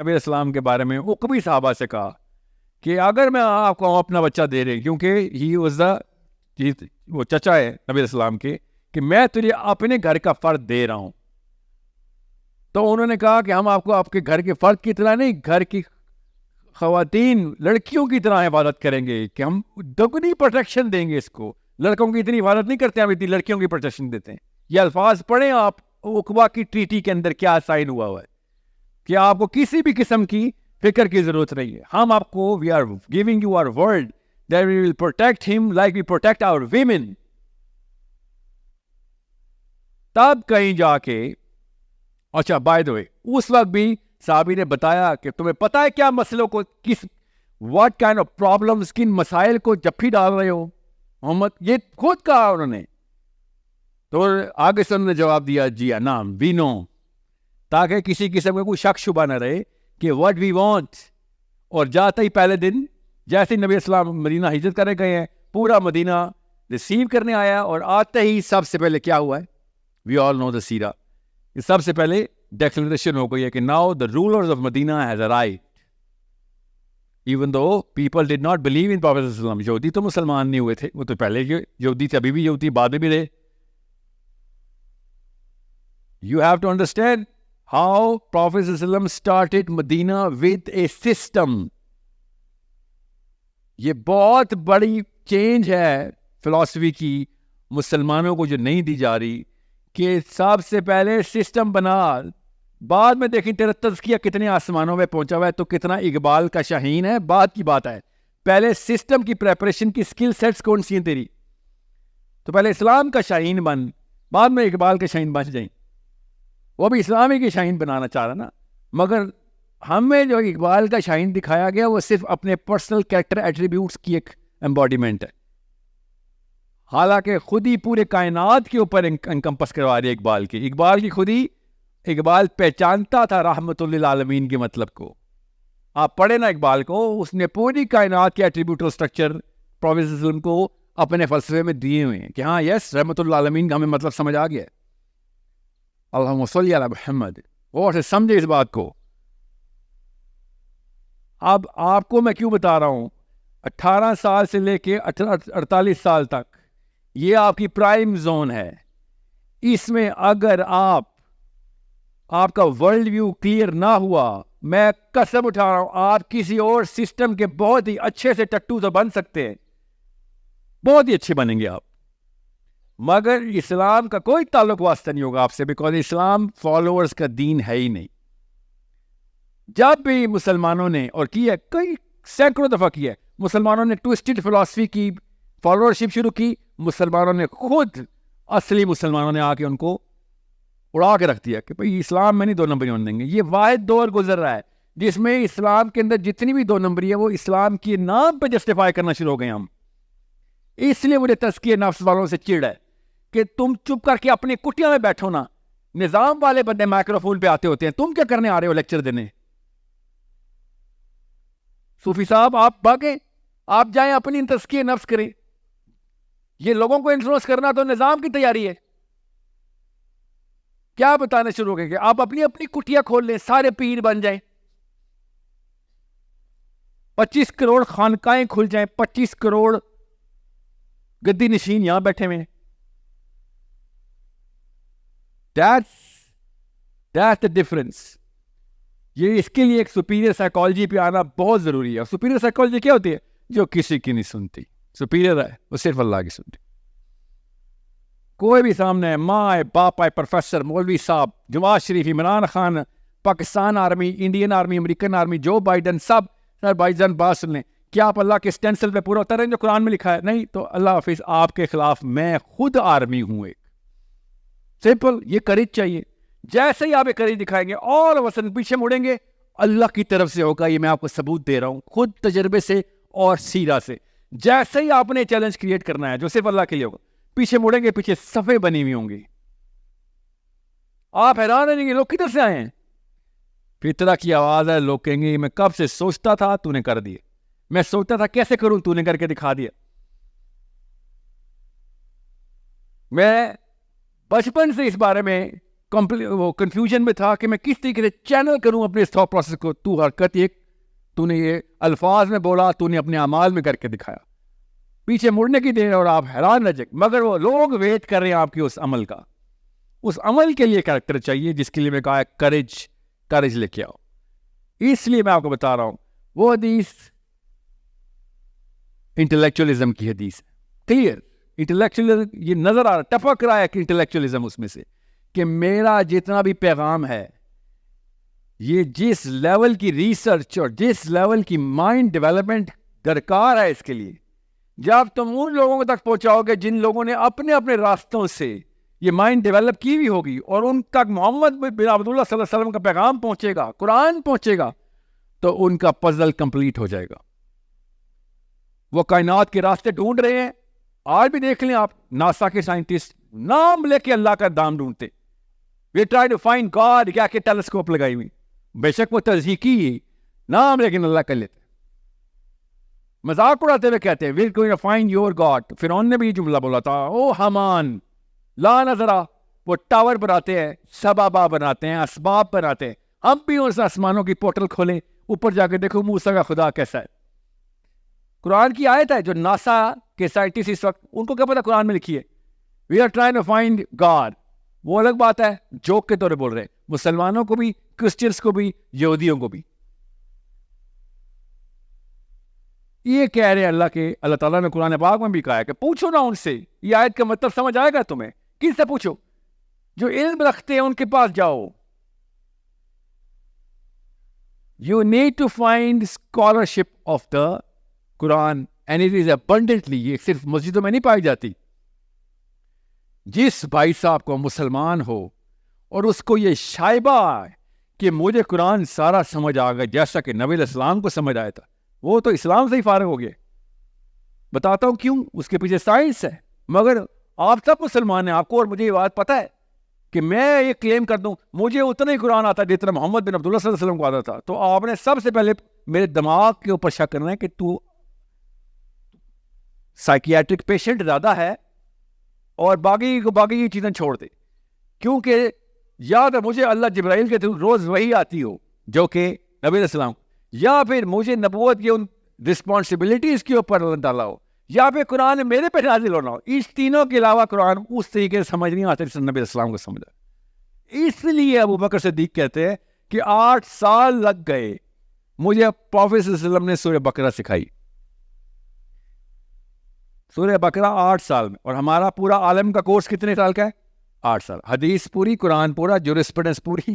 نبی السلام کے بارے میں عقبی صحابہ سے کہا کہ اگر میں آپ کو اپنا بچہ دے رہے، کیونکہ ہی واز دا، وہ چچا ہے نبی السلام کے، کہ میں تجھے اپنے گھر کا فرد دے رہا ہوں، تو انہوں نے کہا کہ ہم آپ کو آپ کے گھر کے فرد کی طرح نہیں، گھر کی خواتین لڑکیوں کی طرح حفاظت کریں گے، کہ ہم دگنی پروٹیکشن دیں گے اس کو. لڑکوں کی اتنی حفاظت نہیں کرتے، ہم اتنی لڑکیوں کی پروٹیکشن دیتے ہیں. یہ الفاظ پڑھیں آپ، عقبہ کی ٹریٹی کے اندر کیا سائن ہوا ہے کہ آپ کو کسی بھی قسم کی فکر کی ضرورت نہیں ہے. ہم آپ کو we are giving you our word that we will protect them like we protect our women. تب کہیں جا کے، اچھا بائی دا وے، اس وقت بھی صحابی نے بتایا کہ تمہیں پتا ہے کیا مسئلوں کو، کس واٹ کائنڈ آف پرابلمس، کن مسائل کو جپھی ڈال رہے ہو محمد، یہ خود کہا انہوں نے. تو آگے سے انہوں نے جواب دیا جی نام وی نو، تاکہ کسی قسم کا کوئی شک شبہ نہ رہے کہ واٹ وی وانٹ. اور جاتے ہی پہلے دن جیسے نبی اسلام مدینہ ہجرت کرنے گئے ہیں، پورا مدینہ ریسیو کرنے آیا، اور آتے ہی سب سے پہلے کیا ہوا ہے، وی آل نو دا سیرہ، سب سے پہلے ڈیکلریشن ہو گئی ہے کہ now the rulers of Medina has arrived. Even though people did not believe in prophet صلی اللہ علیہ وسلم. یہودی تو مسلمان نہیں ہوئے تھے، وہ تو پہلے یہودی تھے، ابھی بھی یہودی، بعد میں بھی رہے. You have to understand how Prophet ﷺ started Medina with a system. یہ بہت بڑی چینج ہے فلسفی کی مسلمانوں کو جو نہیں دی جا رہی، کہ سب سے پہلے سسٹم بنا، بعد میں دیکھیں تیرا تزکیہ کتنے آسمانوں میں پہنچا ہوا ہے، تو کتنا اقبال کا شاہین ہے، بعد کی بات ہے. پہلے سسٹم کی پریپریشن کی سکل سیٹس کون سی ہیں تیری، تو پہلے اسلام کا شاہین بن، بعد میں اقبال کے شاہین بن جائیں. وہ بھی اسلامی کی شاہین بنانا چاہ رہا نا، مگر ہمیں جو اقبال کا شاہین دکھایا گیا وہ صرف اپنے پرسنل کریکٹر ایٹریبیوٹس کی ایک ایمبوڈیمنٹ ہے، حالانکہ خود ہی پورے کائنات کے اوپر انکمپس کروا رہی ہے اقبال کی. اقبال کی خود ہی، اقبال پہچانتا تھا رحمت للعالمین کے مطلب کو. آپ پڑھیں نا اقبال کو، اس نے پوری کائنات کے ایٹریبیوٹل اسٹرکچر پروفیٹ صلی اللہ علیہ وسلم کو اپنے فلسفے میں دیے ہوئے ہیں کہ ہاں یس رحمت للعالمین کا ہمیں مطلب سمجھ آ گیا ہے. اللہم صلی علی محمد. اور سے سمجھے اس بات کو. اب آپ کو میں کیوں بتا رہا ہوں، 18 سال سے لے کے 48 سال تک یہ آپ کی پرائم زون ہے. اس میں اگر آپ کا ورلڈ ویو کلیئر نہ ہوا، میں قسم اٹھا رہا ہوں آپ کسی اور سسٹم کے بہت ہی اچھے سے ٹٹو تو بن سکتے ہیں، بہت ہی اچھے بنیں گے آپ، مگر اسلام کا کوئی تعلق واسطہ نہیں ہوگا آپ سے، بیکاز اسلام فالوورز کا دین ہے ہی نہیں. جب بھی مسلمانوں نے، اور کیا کئی سینکڑوں دفعہ کیا ہے، مسلمانوں نے ٹوسٹڈ فلسفی کی فالوورشپ شروع کی، مسلمانوں نے خود اصلی مسلمانوں نے آ کے ان کو اڑا کے رکھ دیا کہ بھئی اسلام میں نہیں 2 نمبری ہونے دیں گے. یہ واحد دور گزر رہا ہے جس میں اسلام کے اندر جتنی بھی 2 نمبری ہے وہ اسلام کے نام پہ جسٹیفائی کرنا شروع ہو گئے ہم. اس لیے مجھے تزکیہ نفس والوں سے چڑ ہے کہ تم چپ کر کے اپنی کٹیاں میں بیٹھو نا. نظام والے بندے مائکروفون پہ آتے ہوتے ہیں، تم کیا کرنے آ رہے ہو لیکچر دینے؟ صوفی صاحب آپ بھاگیں، آپ جائیں اپنی تزکیہ نفس کریں. یہ لوگوں کو انفلوئنس کرنا تو نظام کی تیاری ہے. کیا بتانا شروع ہو گئے کہ آپ اپنی اپنی کٹیاں کھول لیں، سارے پیر بن جائیں، 25 کروڑ خانقاہیں کھل جائیں، 25 کروڑ گدی نشین یہاں بیٹھے ہوئے. That's the difference. یہ اس کے لیے ایک سپیریئر سائیکالوجی پہ آنا بہت ضروری ہے. سپیریئر سائیکالوجی کیا ہوتی ہے؟ جو کسی کی نہیں سنتی. سپیریئر ہے وہ صرف اللہ کی سنتی. کوئی بھی سامنے ہے، ماں ہے، باپ ہے، پروفیسر، مولوی صاحب، جماعت شریف، Imran Khan, Pakistan army, Indian army, American army, Joe Biden, سب سر بھائی جان بات سن لیں. کیا آپ اللہ کے سٹینسل پہ پورا اتر رہے ہیں جو قرآن میں لکھا ہے؟ نہیں. تو اللہ حافظ، آپ کے خلاف میں خود آرمی ہوں. ایک سمپل یہ کریج چاہیے. جیسے ہی آپ یہ کریج دکھائیں گے اور وسن پیچھے مڑیں گے، اللہ کی طرف سے ہوگا. یہ میں آپ کو ثبوت دے رہا ہوں خود تجربے سے اور سیرہ سے. جیسے ہی آپ نے چیلنج کریٹ کرنا ہے جو صرف اللہ کے لیے ہوگا، پیچھے مڑیں گے، پیچھے صفحے بنی ہوئی ہوں گی. آپ حیران رہیں گے لوگ کدھر سے آئے ہیں. فطرہ کی آواز ہے. لوگ کہیں گے میں کب سے سوچتا تھا، تو نے کر دیا. میں سوچتا تھا کیسے کروں، تو نے کر کے دکھا دیا. میں بچپن سے اس بارے میں وہ کنفیوژن میں تھا کہ میں کس طریقے سے چینل کروں اپنے اس تھاٹ پروسیس کو. تو حرکت ایک تو نے یہ الفاظ میں بولا, تو نے اپنے اعمال میں کر کے دکھایا. پیچھے مڑنے کی دیر اور آپ حیران رہ جائیں, مگر وہ لوگ ویٹ کر رہے ہیں آپ کی اس عمل کا. اس عمل کے لیے کریکٹر چاہیے, جس کے لیے میں کہا کریج لے کے آؤ. اس لیے میں آپ کو بتا رہا ہوں وہ حدیث انٹلیکچولیزم کی حدیث ہے. کلیئر انٹلیکچولیزم یہ نظر آ رہا, ٹپک رہا ہے کہ انٹلیکچولیزم اس میں سے, کہ میرا جتنا بھی پیغام ہے یہ جس لیول کی ریسرچ اور جس لیول کی مائنڈ ڈیولپمنٹ درکار ہے اس کے لیے, جب تم ان لوگوں تک پہنچاؤ گے جن لوگوں نے اپنے اپنے راستوں سے یہ مائنڈ ڈیولپ کی ہوئی ہوگی, اور ان تک محمد بن عبداللہ صلی اللہ علیہ وسلم کا پیغام پہنچے گا, قرآن پہنچے گا, تو ان کا پزل کمپلیٹ ہو جائے گا. وہ کائنات کے راستے ڈھونڈ رہے ہیں. آج بھی دیکھ لیں آپ, ناسا کے سائنٹسٹ نام لے کے اللہ کا دام ڈھونڈتے. We try to find God, کیا کہ ٹیلیسکوپ لگائی ہوئی, بے شک وہ تزہیقی نام لیکن اللہ کر لیتے. مذاق اڑاتے ہوئے کہتے ہیں we're going to find your God. فرعون نے بھی یہ جملہ بولا تھا, او حمان لا نظرا. وہ ٹاور بناتے ہیں, سبابا بناتے ہیں, اسباب بناتے ہیں. ہم بھی اس آسمانوں کی پورٹل کھولیں, اوپر جا کے دیکھو موسیٰ کا خدا کیسا ہے. قرآن کی آیت ہے جو ناسا کے سائنٹسٹ اس وقت, ان کو کیا پتا قرآن میں لکھی ہے we are trying to find God. وہ الگ بات ہے, جوک کے طور پہ بول رہے ہیں, مسلمانوں کو بھی, کرسچنس کو بھی, یہودیوں کو بھی. یہ کہہ رہے ہیں اللہ تعالیٰ نے قرآن پاک میں بھی کہا ہے کہ پوچھو نا ان سے, یہ آیت کا مطلب سمجھ آئے گا تمہیں. کس سے پوچھو؟ جو علم رکھتے ہیں ان کے پاس جاؤ. You need to find scholarship of the Quran and it is abundantly. یہ صرف مسجدوں میں نہیں پائی جاتی. جس بھائی صاحب کو مسلمان ہو اور اس کو یہ شائبہ ہے کہ مجھے قرآن سارا سمجھ آ گیا جیسا کہ نبی علیہ السلام کو سمجھ آیا تھا, وہ تو اسلام سے ہی فارغ ہو گئے. بتاتا ہوں کیوں, اس کے پیچھے سائنس ہے. مگر آپ سب مسلمان ہیں, آپ کو اور مجھے یہ بات پتہ ہے کہ میں یہ کلیم کر دوں مجھے اتنا ہی قرآن آتا ہے جتنا محمد بن عبداللہ صلی اللہ علیہ وسلم کو آتا تھا, تو آپ نے سب سے پہلے میرے دماغ کے اوپر شک کرنا ہے کہ تو سائیکیاٹرک پیشنٹ زیادہ ہے, اور باقی چیزیں چھوڑ دے. کیونکہ یاد ہے مجھے اللہ جبرائیل کے تھرو روز وہی آتی ہو جو کہ نبی علیہ السلام, یا پھر مجھے نبوت کی ان رسپانسبلٹیز کے اوپر اللہ ڈالا ہو, یا پھر قرآن میرے پہ نازل ہونا ہو. اس تینوں کے علاوہ قرآن اس طریقے سے سمجھ نہیں آتا جس نبی علیہ السلام کو سمجھا. اس لیے ابو بکر صدیق کہتے ہیں کہ 8 سال لگ گئے مجھے پروفیٹ صلی اللہ علیہ وسلم نے سورہ بقرہ سکھائی. سورہ بقرہ 8 سال میں, اور ہمارا پورا عالم کا کورس کتنے سال کا ہے؟ 8 سال. حدیث پوری, قرآن پورا, جورسپروڈنس پوری.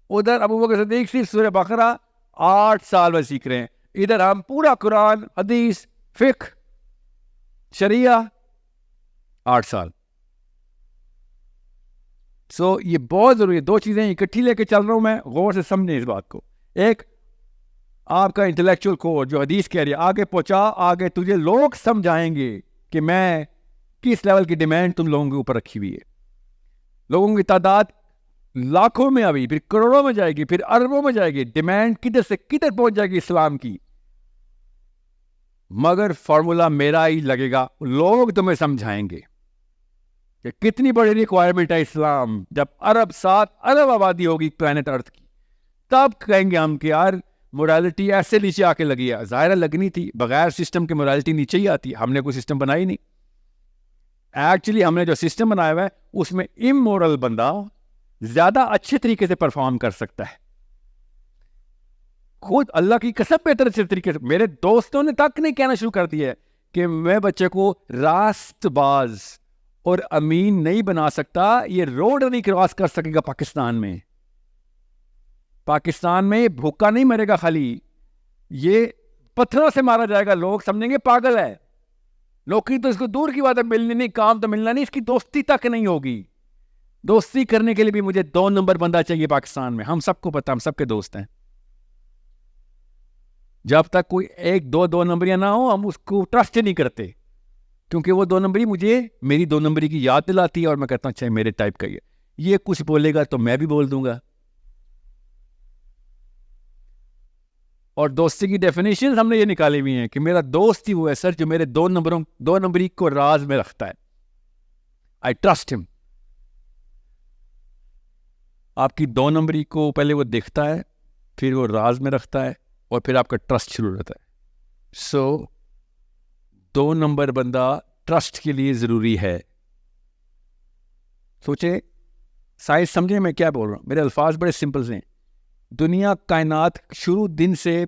ادھر ابو بکر صدیق صرف سورہ بقرہ 8 سال میں سیکھ رہے ہیں. ادھر ہم پورا قرآن, حدیث, فقہ, شریعہ 8 سال. سو یہ بہت ضروری ہے. 2 چیزیں اکٹھی لے کے چل رہا ہوں میں, غور سے سمجھیں اس بات کو. ایک آپ کا انٹلیکچوئل کور جو حدیث کہہ رہی ہے آگے پہنچا, آگے تجھے لوگ سمجھائیں گے کہ میں کس لیول کی ڈیمانڈ تم لوگوں کے اوپر رکھی ہوئی ہے. لوگوں کی تعداد لاکھوں میں ابھی, پھر کروڑوں میں جائے گی, پھر اربوں میں جائے گی. ڈیمانڈ کدھر سے کدھر پہنچ جائے گی اسلام کی. مگر فارمولا میرا ہی لگے گا, لوگ تمہیں سمجھائیں گے کہ کتنی بڑی ریکوائرمنٹ ہے اسلام. جب 7 ارب آبادی ہوگی پلانٹ ارتھ کی, تب کہیں گے ہم کہ یار مورالٹی ایسے نیچے آ کے لگی ہے. ظاہر لگنی تھی, بغیر سسٹم کے مورالٹی نیچے ہی آتی. ہم نے کوئی سسٹم بنائی نہیں. ایکچولی ہم نے جو سسٹم بنایا ہوا ہے اس میں امورل بندہ زیادہ اچھے طریقے سے پرفارم کر سکتا ہے. خود اللہ کی قسم بہتر اچھے طریقے سے. میرے دوستوں نے تک نہیں کہنا شروع کر دیا ہے کہ میں بچے کو راست باز اور امین نہیں بنا سکتا, یہ روڈ نہیں کراس کر سکے گا پاکستان میں. پاکستان میں بھوکا نہیں مرے گا خالی, یہ پتھروں سے مارا جائے گا. لوگ سمجھیں گے پاگل ہے. نوکری تو اس کو دور کی بات ہے, ملنی نہیں, کام تو ملنا نہیں, اس کی دوستی تک نہیں ہوگی. دوستی کرنے کے لیے بھی مجھے 2 نمبر بندہ چاہیے پاکستان میں. ہم سب کو پتہ, ہم سب کے دوست ہیں. جب تک کوئی 1-2 نمبریاں نہ ہو ہم اس کو ٹرسٹ نہیں کرتے, کیونکہ وہ 2 نمبری مجھے میری 2 نمبری کی یاد دلاتی ہے, اور میں کہتا ہوں اچھا میرے ٹائپ کا یہ کچھ بولے گا تو میں بھی بول دوں گا. اور دوستی کی ڈیفینیشن ہم نے یہ نکالی ہوئی ہیں کہ میرا دوست ہی وہ ہے سر جو میرے 2 نمبری کو راز میں رکھتا ہے. آئی ٹرسٹ ہم. آپ کی 2 نمبری کو پہلے وہ دیکھتا ہے، پھر وہ راز میں رکھتا ہے، اور پھر آپ کا ٹرسٹ شروع ہوتا ہے. سو 2 نمبر بندہ ٹرسٹ کے لیے ضروری ہے. سوچے، سائنس سمجھے میں کیا بول رہا ہوں، میرے الفاظ بڑے سمپل ہیں. دنیا کائنات شروع دن سے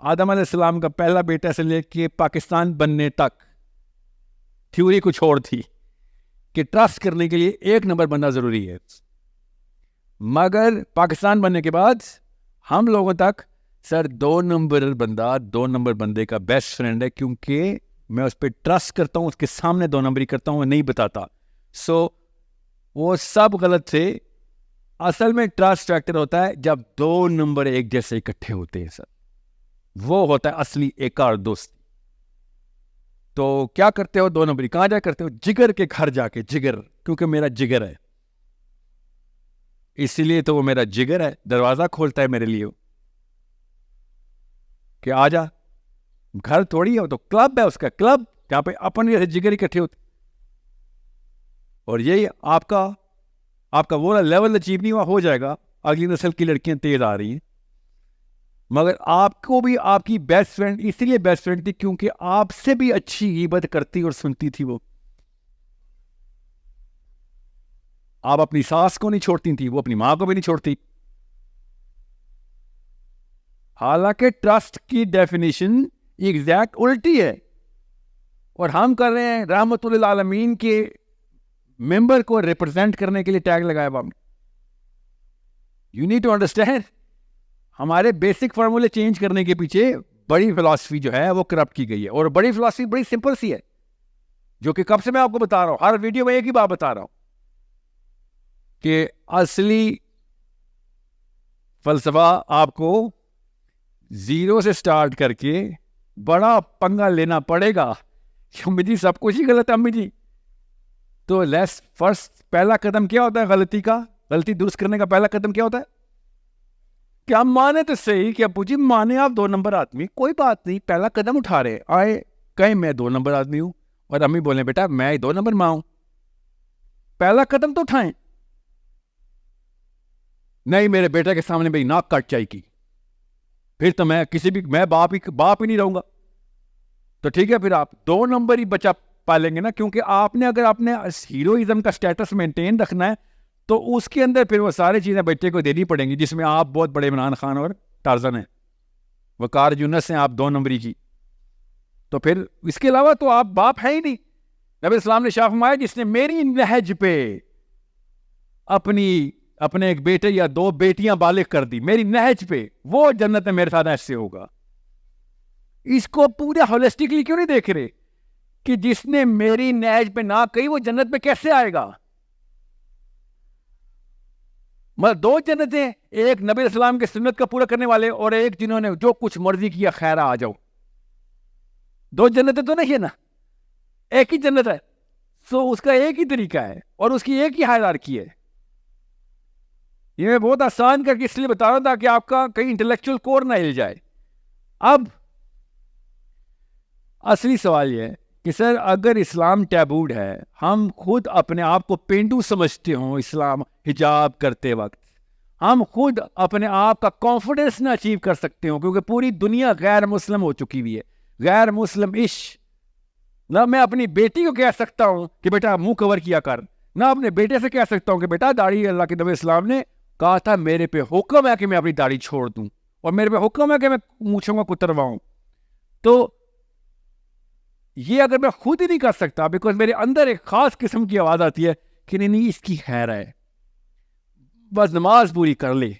آدم علیہ السلام کا پہلا بیٹا سے لے کے پاکستان بننے تک تھیوری کچھ اور تھی کہ ٹرسٹ کرنے کے لیے 1 نمبر بندہ ضروری ہے. مگر پاکستان بننے کے بعد ہم لوگوں تک سر 2 نمبر بندے کا بیسٹ فرینڈ ہے، کیونکہ میں اس پہ ٹرسٹ کرتا ہوں، اس کے سامنے 2 نمبری کرتا ہوں، وہ نہیں بتاتا. سو وہ سب غلط تھے. اصل میں ٹرسٹ فیکٹر ہوتا ہے جب 2 نمبر ایک جیسے اکٹھے ہوتے ہیں سر، وہ ہوتا ہے اصلی ایک اور دوست. تو کیا کرتے ہو 2 نمبری؟ کہاں جا کرتے ہو؟ جگر کے گھر جا کے. جگر، کیونکہ میرا جگر ہے، اسی لیے تو وہ میرا جگر ہے، دروازہ کھولتا ہے میرے لیے کہ آ جا. گھر تھوڑی ہے، وہ تو کلب ہے، اس کا کلب جہاں پہ اپنے جگر اکٹھے ہوتے. اور یہی آپ کا وہ لیول اچیو نہیں ہوا، ہو جائے گا. اگلی نسل کی لڑکیاں تیز آ رہی ہیں، مگر آپ کو بھی آپ کی بیسٹ فرینڈ اسی لیے بیسٹ فرینڈ تھی کیونکہ آپ سے بھی اچھی غیبت کرتی اور سنتی تھی. وہ آپ اپنی ساس کو نہیں چھوڑتی تھی، وہ اپنی ماں کو بھی نہیں چھوڑتی. حالانکہ ٹرسٹ کی ڈیفینیشن ایگزیکٹ الٹی ہے، اور ہم کر رہے ہیں رحمت للعالمین کے ممبر کو ریپرزینٹ کرنے کے لیے ٹیگ لگایا ہوا. یو نیڈ ٹو انڈرسٹینڈ، ہمارے بیسک فارمولے چینج کرنے کے پیچھے بڑی فلاسفی جو ہے وہ کرپٹ کی گئی ہے. اور بڑی فلاسفی بڑی سمپل سی ہے، جو کہ کب سے میں آپ کو بتا رہا ہوں، ہر ویڈیو میں ایک ہی بات بتا رہا ہوں کہ اصلی فلسفہ آپ کو 0 سے سٹارٹ کر کے بڑا پنگا لینا پڑے گا. امی جی سب کچھ ہی غلط ہے امی جی. تو لیس فرسٹ پہلا قدم کیا ہوتا ہے غلطی درست کرنے کا پہلا قدم کیا ہوتا ہے؟ کہ ہم مانے تو صحیح کہ ابو جی مانے آپ 2 نمبر آدمی، کوئی بات نہیں، پہلا قدم اٹھا رہے آئے کہیں میں 2 نمبر آدمی ہوں، اور امی بولیں بیٹا میں 2 نمبر ماں ہوں. پہلا قدم تو اٹھائیں. نہیں، میرے بیٹے کے سامنے میری ناک کٹ جائے گی، پھر تو میں باپ ہی نہیں رہوں گا. تو ٹھیک ہے، پھر آپ 2 نمبر ہی بچہ پالیں گے نا، کیونکہ آپ نے اگر اپنے ہیروئزم کا سٹیٹس مینٹین رکھنا ہے تو اس کے اندر پھر وہ ساری چیزیں بچے کو دینی پڑیں گی، جس میں آپ بہت بڑے عمران خان اور ٹارزن ہیں، وقار یونس ہیں آپ 2 نمبری کی. تو پھر اس کے علاوہ تو آپ باپ ہیں ہی نہیں. نبی اسلام نے شاہ فرمایا جس نے میری نہج پہ اپنے ایک بیٹے یا 2 بیٹیاں بالغ کر دی میری نہج پہ، وہ جنت میں میرے ساتھ ایسے ہوگا. اس کو پورے ہولسٹکلی کیوں نہیں دیکھ رہے کہ جس نے میری نہج پہ نہ کہی وہ جنت میں کیسے آئے گا؟ مطلب 2 جنتیں، ایک نبی اسلام کے سنت کا پورا کرنے والے، اور ایک جنہوں نے جو کچھ مرضی کیا خیر آ جاؤ. 2 جنتیں تو نہیں ہے نا، ایک ہی جنت ہے. سو اس کا ایک ہی طریقہ ہے اور اس کی ایک ہی ہائرارکی ہے. یہ میں بہت آسان کر کے اس لیے بتا رہا ہوں تاکہ آپ کا کہیں انٹلیکچوئل کور نہ ہل جائے. اب اصلی سوال یہ ہے کہ سر اگر اسلام ٹیبوڈ ہے، ہم خود اپنے آپ کو پینڈو سمجھتے ہوں اسلام حجاب کرتے وقت، ہم خود اپنے آپ کا کانفیڈنس نہ اچیو کر سکتے ہوں کیونکہ پوری دنیا غیر مسلم ہو چکی ہوئی ہے، غیر مسلم نہ میں اپنی بیٹی کو کہہ سکتا ہوں کہ بیٹا منہ کور کیا کر، نہ اپنے بیٹے سے کہہ سکتا ہوں کہ بیٹا داڑھی، اللہ کے نبی اسلام نے کہا تھا میرے پہ حکم ہے کہ میں اپنی داڑھی چھوڑ دوں، اور میرے پہ حکم ہے کہ میں مونچھوں کو کترواؤں. تو یہ اگر میں خود ہی نہیں کر سکتا، بیکاز میرے اندر ایک خاص قسم کی آواز آتی ہے کہ نہیں اس کی خیر ہے، بس نماز پوری کر لے،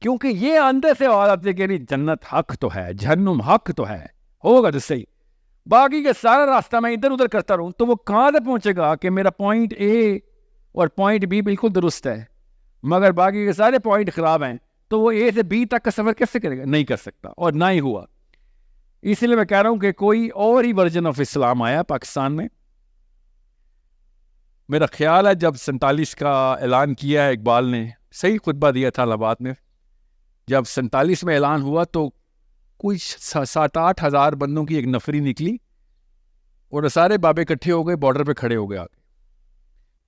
کیونکہ یہ اندر سے آواز آتی ہے کہ نہیں جنت حق تو ہے، جہنم حق تو ہے، ہوگا تو صحیح. باقی کا سارا راستہ میں ادھر ادھر کرتا رہوں تو وہ کہاں سے پہنچے گا کہ میرا پوائنٹ اے اور پوائنٹ بی بالکل درست ہے، مگر باقی کے سارے پوائنٹ خراب ہیں، تو وہ اے سے بی تک کا سفر کیسے کرے گا؟ نہیں کر سکتا، اور نہ ہی ہوا. اس لیے میں کہہ رہا ہوں کہ کوئی اور ہی ورژن آف اسلام آیا پاکستان میں. میرا خیال ہے جب 47 کا اعلان کیا ہے اقبال نے، صحیح خطبہ دیا تھا الہ آباد میں، جب 47 میں اعلان ہوا تو کوئی 7-8 ہزار بندوں کی ایک نفری نکلی اور سارے بابے اکٹھے ہو گئے، بارڈر پہ کھڑے ہو گئے، آگے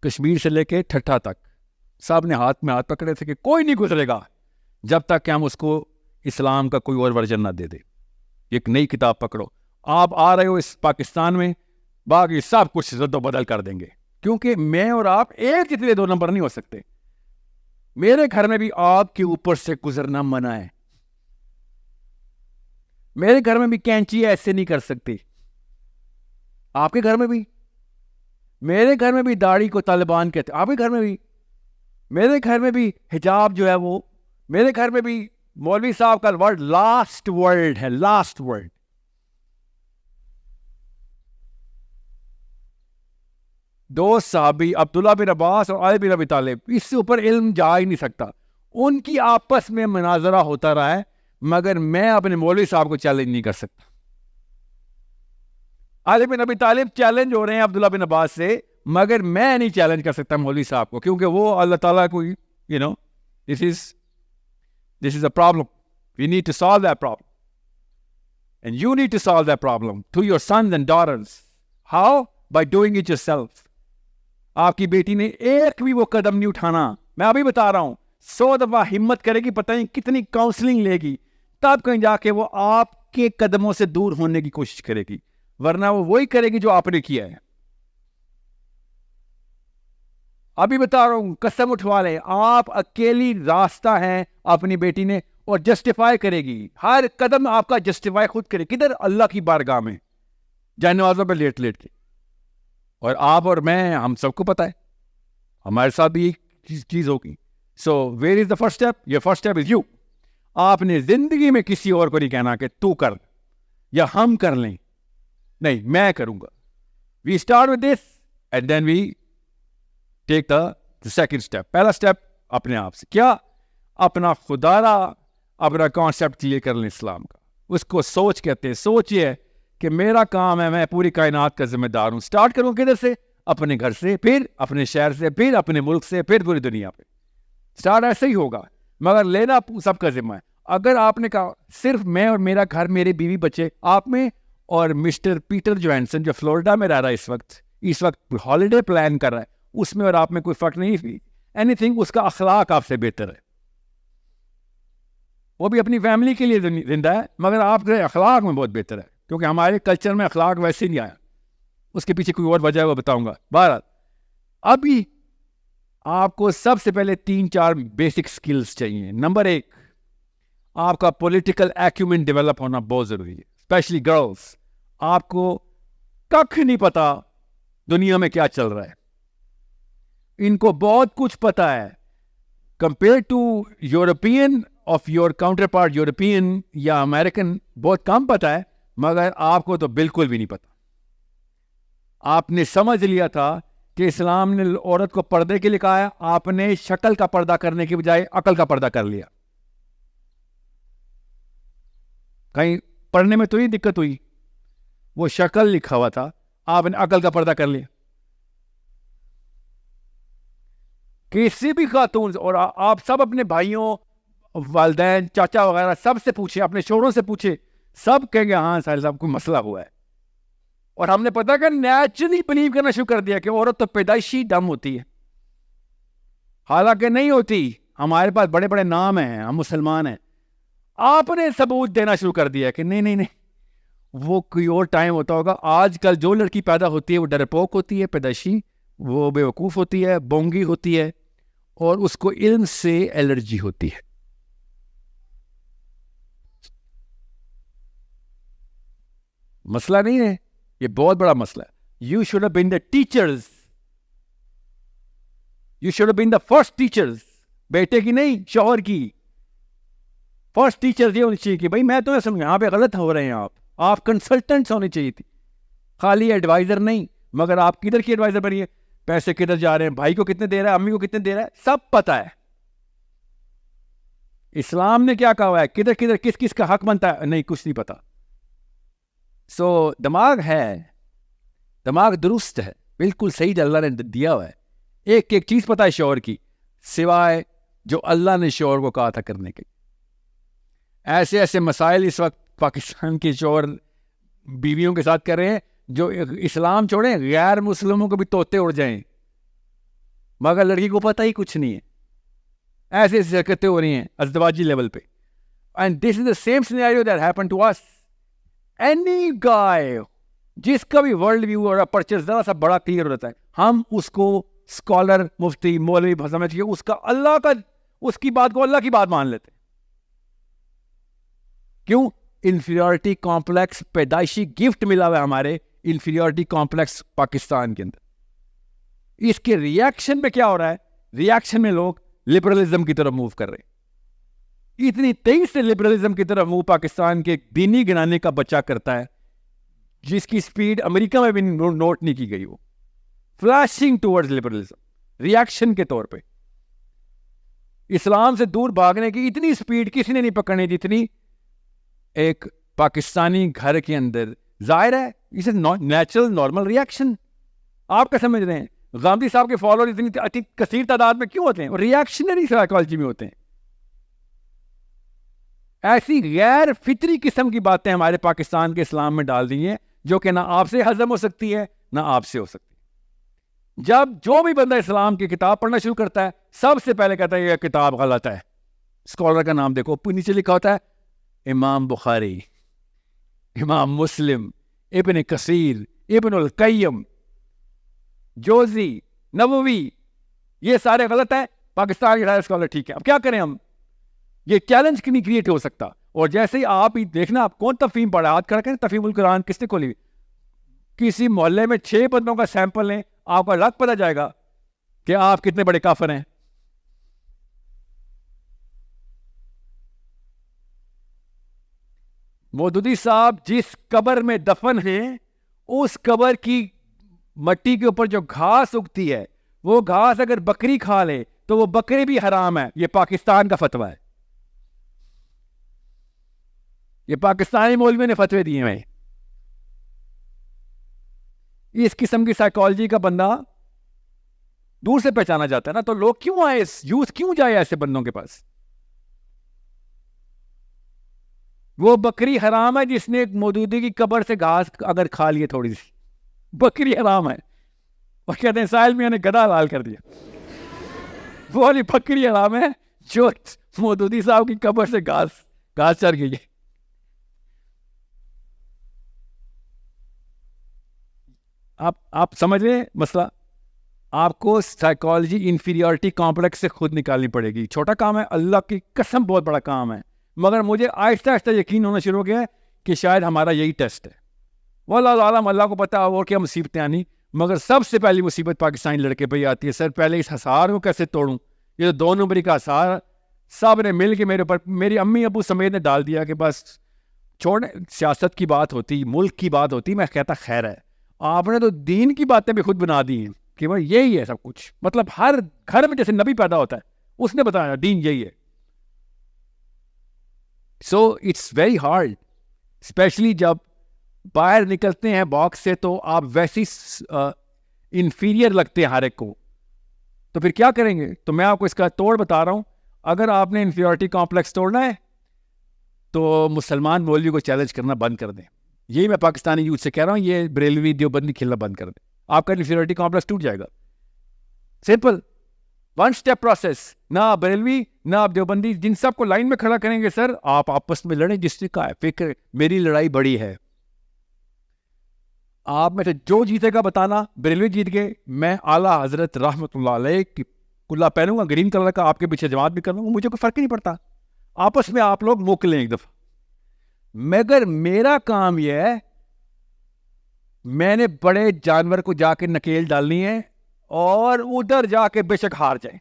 کشمیر سے لے کے ٹھٹھا تک صاحب نے ہاتھ میں ہاتھ پکڑے تھے کہ کوئی نہیں گزرے گا جب تک کہ ہم اس کو اسلام کا کوئی اور ورژن نہ دے دے. ایک نئی کتاب پکڑو. آپ آ رہے ہو اس پاکستان میں, باقی سب کچھ رد و بدل کر دیں گے, کیونکہ میں اور آپ ایک جتنے 2 نمبر نہیں ہو سکتے. میرے گھر میں بھی آپ کے اوپر سے گزرنا منع ہے. میرے گھر میں بھی کینچی ایسے نہیں کر سکتی. آپ کے گھر میں بھی, میرے گھر میں بھی داڑھی کو طالبان کہتے, آپ کے گھر میں بھی, میرے گھر میں بھی حجاب جو ہے وہ, میرے گھر میں بھی مولوی صاحب کا ورڈ لاسٹ ورڈ ہے, لاسٹ ورڈ. دو صحابی عبداللہ بن عباس اور علی بن ابی طالب, اس سے اوپر علم جا ہی نہیں سکتا. ان کی آپس میں مناظرہ ہوتا رہا ہے, مگر میں اپنے مولوی صاحب کو چیلنج نہیں کر سکتا. علی بن ابی طالب چیلنج ہو رہے ہیں عبداللہ بن عباس سے, مگر میں نہیں چیلنج کر سکتا مولوی صاحب کو, کیونکہ وہ اللہ تعالیٰ کو this is a problem. We need to solve that problem. And you need to solve that problem to your sons and daughters. How? By doing it yourself. آپ کی بیٹی نے ایک بھی وہ قدم نہیں اٹھانا, میں ابھی بتا رہا ہوں, 100 دفعہ ہمت کرے گی, پتہ نہیں کتنی کاؤنسلنگ لے گی, تب کہیں جا کے وہ آپ کے قدموں سے دور ہونے کی کوشش کرے گی, ورنہ وہ وہی کرے گی جو آپ نے کیا ہے. ابھی بتا رہا ہوں, قسم اٹھوا لیں, آپ اکیلی راستہ ہیں اپنی بیٹی نے, اور جسٹیفائی کرے گی, ہر قدم آپ کا جسٹیفائی خود کرے. کدھر؟ اللہ کی بارگاہ میں جائے نوازوں پہ لیٹ لیٹ کے. اور آپ اور میں, ہم سب کو پتا ہے ہمارے ساتھ بھی ایک چیز ہوگی. So where is the first step? یہ فرسٹ اسٹیپ از یو. آپ نے زندگی میں کسی اور کو نہیں کہنا کہ تو کر یا ہم کر لیں, نہیں, میں کروں گا. We start with this and then we take the second step. پہلا اسٹیپ اپنے آپ سے, کیا؟ اپنا خدارا, اپنا کانسیپٹ کلیئر کر لیں اسلام کا. اس کو سوچ کہتے ہیں. سوچ یہ ہے کہ میرا کام ہے, میں پوری کائنات کا ذمہ دار ہوں. اسٹارٹ کروں کدھر سے؟ اپنے گھر سے, پھر اپنے شہر سے, پھر اپنے ملک سے, پھر پوری دنیا پہ. اسٹارٹ ایسے ہی ہوگا, مگر لینا سب کا ذمہ ہے. اگر آپ نے کہا صرف میں اور میرا گھر, میری بیوی بچے, آپ میں اور مسٹر پیٹر جوہنسن جو فلوریڈا میں رہ رہا ہے اس وقت ہالیڈے پلان کر رہا ہے, اس میں اور آپ میں کوئی فرق نہیں. اینی تھنگ, اس کا اخلاق آپ سے بہتر ہے. وہ بھی اپنی فیملی کے لیے زندہ ہے, مگر آپ کے اخلاق میں بہت بہتر ہے, کیونکہ ہمارے کلچر میں اخلاق ویسے نہیں آیا. اس کے پیچھے کوئی اور وجہ ہے, وہ بتاؤں گا. بہرحال ابھی آپ کو سب سے پہلے 3-4 بیسک سکلز چاہیے. نمبر 1, آپ کا پولیٹیکل ایکیومن ڈیولپ ہونا بہت ضروری ہے, اسپیشلی گرلز. آپ کو ککھ نہیں پتا دنیا میں کیا چل رہا ہے, ان کو بہت کچھ پتا ہے. Compare to European of your counterpart, European یا امریکن, بہت کم پتا ہے, مگر آپ کو تو بالکل بھی نہیں پتا. آپ نے سمجھ لیا تھا کہ اسلام نے عورت کو پردے کے لیے کہا ہے, آپ نے شکل کا پردہ کرنے کی بجائے عقل کا پردہ کر لیا. کہیں پڑھنے میں تو ہی دقت ہوئی, وہ شکل لکھا ہوا تھا, آپ نے عقل کا پردہ کر لیا. کسی بھی خاتون, اور آپ سب اپنے بھائیوں, والدین, چاچا وغیرہ سب سے پوچھے, اپنے شوہروں سے پوچھے, سب کہیں گے ہاں ساحل صاحب کوئی مسئلہ ہوا ہے. اور ہم نے پتا کہ نیچرلی بلیو کرنا شروع کر دیا کہ عورت تو پیدائشی ڈم ہوتی ہے, حالانکہ نہیں ہوتی. ہمارے پاس بڑے بڑے نام ہیں, ہم مسلمان ہیں. آپ نے ثبوت دینا شروع کر دیا کہ نہیں نہیں نہیں, وہ کوئی اور ٹائم ہوتا ہوگا. آج کل جو لڑکی پیدا ہوتی ہے وہ ڈرپوک ہوتی ہے, پیدائشی, وہ بے وقوف ہوتی ہے, بونگی ہوتی ہے, اور اس کو علم سے الرجی ہوتی ہے. مسئلہ نہیں ہے, یہ بہت بڑا مسئلہ ہے. You should have been the teachers, you should have been the first teachers. بیٹے کی نہیں, شوہر کی فرسٹ ٹیچرز یہ ہونی چاہیے کہ بھائی میں تمہیں سمجھا, یہاں پہ غلط ہو رہے ہیں آپ کنسلٹنٹس ہونے چاہیے تھی, خالی ایڈوائزر نہیں. مگر آپ کدھر کی ایڈوائزر بنیے, پیسے کدھر جا رہے ہیں, بھائی کو کتنے دے رہا ہے, امی کو کتنے دے رہا ہے, سب پتا ہے. اسلام نے کیا کہا ہوا ہے, کدھر کدھر کس کس کا حق بنتا ہے, نہیں, کچھ نہیں پتا. سو دماغ ہے, دماغ درست ہے, بالکل صحیح اللہ نے دیا ہوا ہے. ایک ایک چیز پتا ہے شوہر کی, سوائے جو اللہ نے شوہر کو کہا تھا کرنے کے. ایسے ایسے مسائل اس وقت پاکستان کے شوہر بیویوں کے ساتھ کر رہے ہیں جو اسلام چھوڑیں, غیر مسلموں کو بھی طوطے اڑ جائیں, مگر لڑکی کو پتہ ہی کچھ نہیں ہے. ایسے ایسی حرکتیں ہو رہی ہیں ازدواجی لیول پہ. And this is the same scenario that happen to us. Any guy جس کا بھی ورلڈ ویو اور اپرچر ذرا سا بڑا کلیئر ہو جاتا ہے, ہم اس کو اسکالر, مفتی, مولوی سمجھ کے اس کا اللہ کا, اس کی بات کو اللہ کی بات مان لیتے. کیوں؟ انفیریورٹی کمپلیکس پیدائشی گفٹ ملا ہوا ہے ہمارے, انفیریورٹی کمپلیکس پاکستان کے اندر. اس کے ریئیکشن میں کیا ہو رہا ہے؟ ریئیکشن میں لوگ لبرلزم کی طرف موو کر رہے ہیں. اتنی تیز سے لبرلزم کی طرف موو پاکستان کے دینی گنانے کا بچہ کرتا ہے جس کی سپیڈ امریکہ میں بھی نوٹ نہیں کی گئی. وہ فلیشنگ ٹورڈز لبرلزم ریئیکشن کے طور پہ. اسلام سے دور بھاگنے کی اتنی سپیڈ کسی نے نہیں پکڑنی جتنی ایک پاکستانی گھر کے اندر. ظاہر ہے اس نیچرل نارمل ریئیکشن. آپ کیا سمجھ رہے ہیں گاندھی صاحب کے فالوور اتنی کثیر تعداد میں کیوں ہوتے ہیں؟ ریئیکشنری سائیکالوجی میں ہوتے ہیں. ایسی غیر فطری قسم کی باتیں ہمارے پاکستان کے اسلام میں ڈال دی ہیں جو کہ نہ آپ سے ہضم ہو سکتی ہے نہ آپ سے ہو سکتی. جب جو بھی بندہ اسلام کی کتاب پڑھنا شروع کرتا ہے سب سے پہلے کہتا ہے یہ کتاب غلط ہے. اسکالر کا نام دیکھو, نیچے لکھا ہوتا ہے امام بخاری, امام مسلم, ابن کثیر, ابن القیم, جوزی, نووی, یہ سارے غلط ہیں. پاکستان کے سارے اسکالر ٹھیک ہے. اب کیا کریں ہم؟ یہ چیلنج نہیں کریٹ ہو سکتا. اور جیسے ہی آپ ہی دیکھنا, آپ کون تفہیم پڑھا, ہاتھ کھڑا کریں, تفہیم القرآن کس نے کھولی ہوئی؟ کسی محلے میں 6 بندوں کا سیمپل لیں, آپ کو لگ پتہ جائے گا کہ آپ کتنے بڑے کافر ہیں. مودودی صاحب جس قبر میں دفن ہیں اس قبر کی مٹی کے اوپر جو گھاس اگتی ہے وہ گھاس اگر بکری کھا لے تو وہ بکری بھی حرام ہے. یہ پاکستان کا فتویٰ ہے. یہ پاکستانی مولویوں نے فتوے دیے ہیں. اس قسم کی سائیکالوجی کا بندہ دور سے پہچانا جاتا ہے نا, تو لوگ کیوں آئے, یوتھ کیوں جائے ایسے بندوں کے پاس؟ وہ بکری حرام ہے جس نے ایک مودودی کی قبر سے گھاس اگر کھا لیے تھوڑی سی, بکری حرام ہے. اور کہتے ہیں ساحل میاں نے گدھا حلال کر دیا. وہ والی بکری حرام ہے جو مودودی صاحب کی قبر سے گھاس چر گئی ہے. آپ سمجھ رہے ہیں مسئلہ؟ آپ کو سائیکالوجی انفیریورٹی کمپلیکس سے خود نکالنی پڑے گی. چھوٹا کام ہے, اللہ کی قسم بہت بڑا کام ہے, مگر مجھے آہستہ آہستہ یقین ہونا شروع ہو گیا ہے کہ شاید ہمارا یہی ٹیسٹ ہے. واللہ عالم, اللہ کو پتا اور کیا مصیبتیں آنی, مگر سب سے پہلی مصیبت پاکستانی لڑکے پہ آتی ہے. سر پہلے اس حصار کو کیسے توڑوں؟ یہ تو 2 نمبری کا حصار سب نے مل کے میرے اوپر, میری امی ابو سمیت نے ڈال دیا کہ بس چھوڑ, سیاست کی بات ہوتی, ملک کی بات ہوتی, میں کہتا خیر ہے. آپ نے تو دین کی باتیں بھی خود بنا دی ہیں کہ بھائی یہی ہے سب کچھ. مطلب ہر گھر میں جیسے نبی پیدا ہوتا ہے اس نے بتایا دین یہی ہے. So it's very hard, especially جب باہر نکلتے ہیں باکس سے تو آپ ویسی انفیریئر لگتے ہیں ہر ایک کو, تو پھر کیا کریں گے؟ تو میں آپ کو اس کا توڑ بتا رہا ہوں. اگر آپ نے انفیریورٹی کمپلیکس توڑنا ہے تو مسلمان مولوی کو چیلنج کرنا بند کر دیں. یہی میں پاکستانی یوتھ سے کہہ رہا ہوں, یہ بریلوی دیوبندی کھیلنا بند کر دیں, آپ کا انفیریورٹی کمپلیکس ٹوٹ جائے گا. Simple 1 step process. نہ آپ بریلوی نہ آپ دیوبندی, جن سب کو لائن میں کھڑا کریں گے سر, آپ آپس میں لڑیں. جس نے کہا ہے فکر میری لڑائی بڑی ہے, آپ میں سے جو جیتے گا بتانا. بریلوی جیت گئے, میں اعلیٰ حضرت رحمۃ اللہ علیہ کی کلا پہنوں گا گرین کلر کا, آپ کے پیچھے جماعت بھی کروں گا, مجھے کوئی فرق ہی نہیں پڑتا. آپس میں آپ لوگ موک لیں ایک دفعہ. مگر میرا کام یہ ہے, میں نے بڑے جانور کو جا کے نکیل ڈالنی ہے اور ادھر جا کے بے شک ہار جائیں.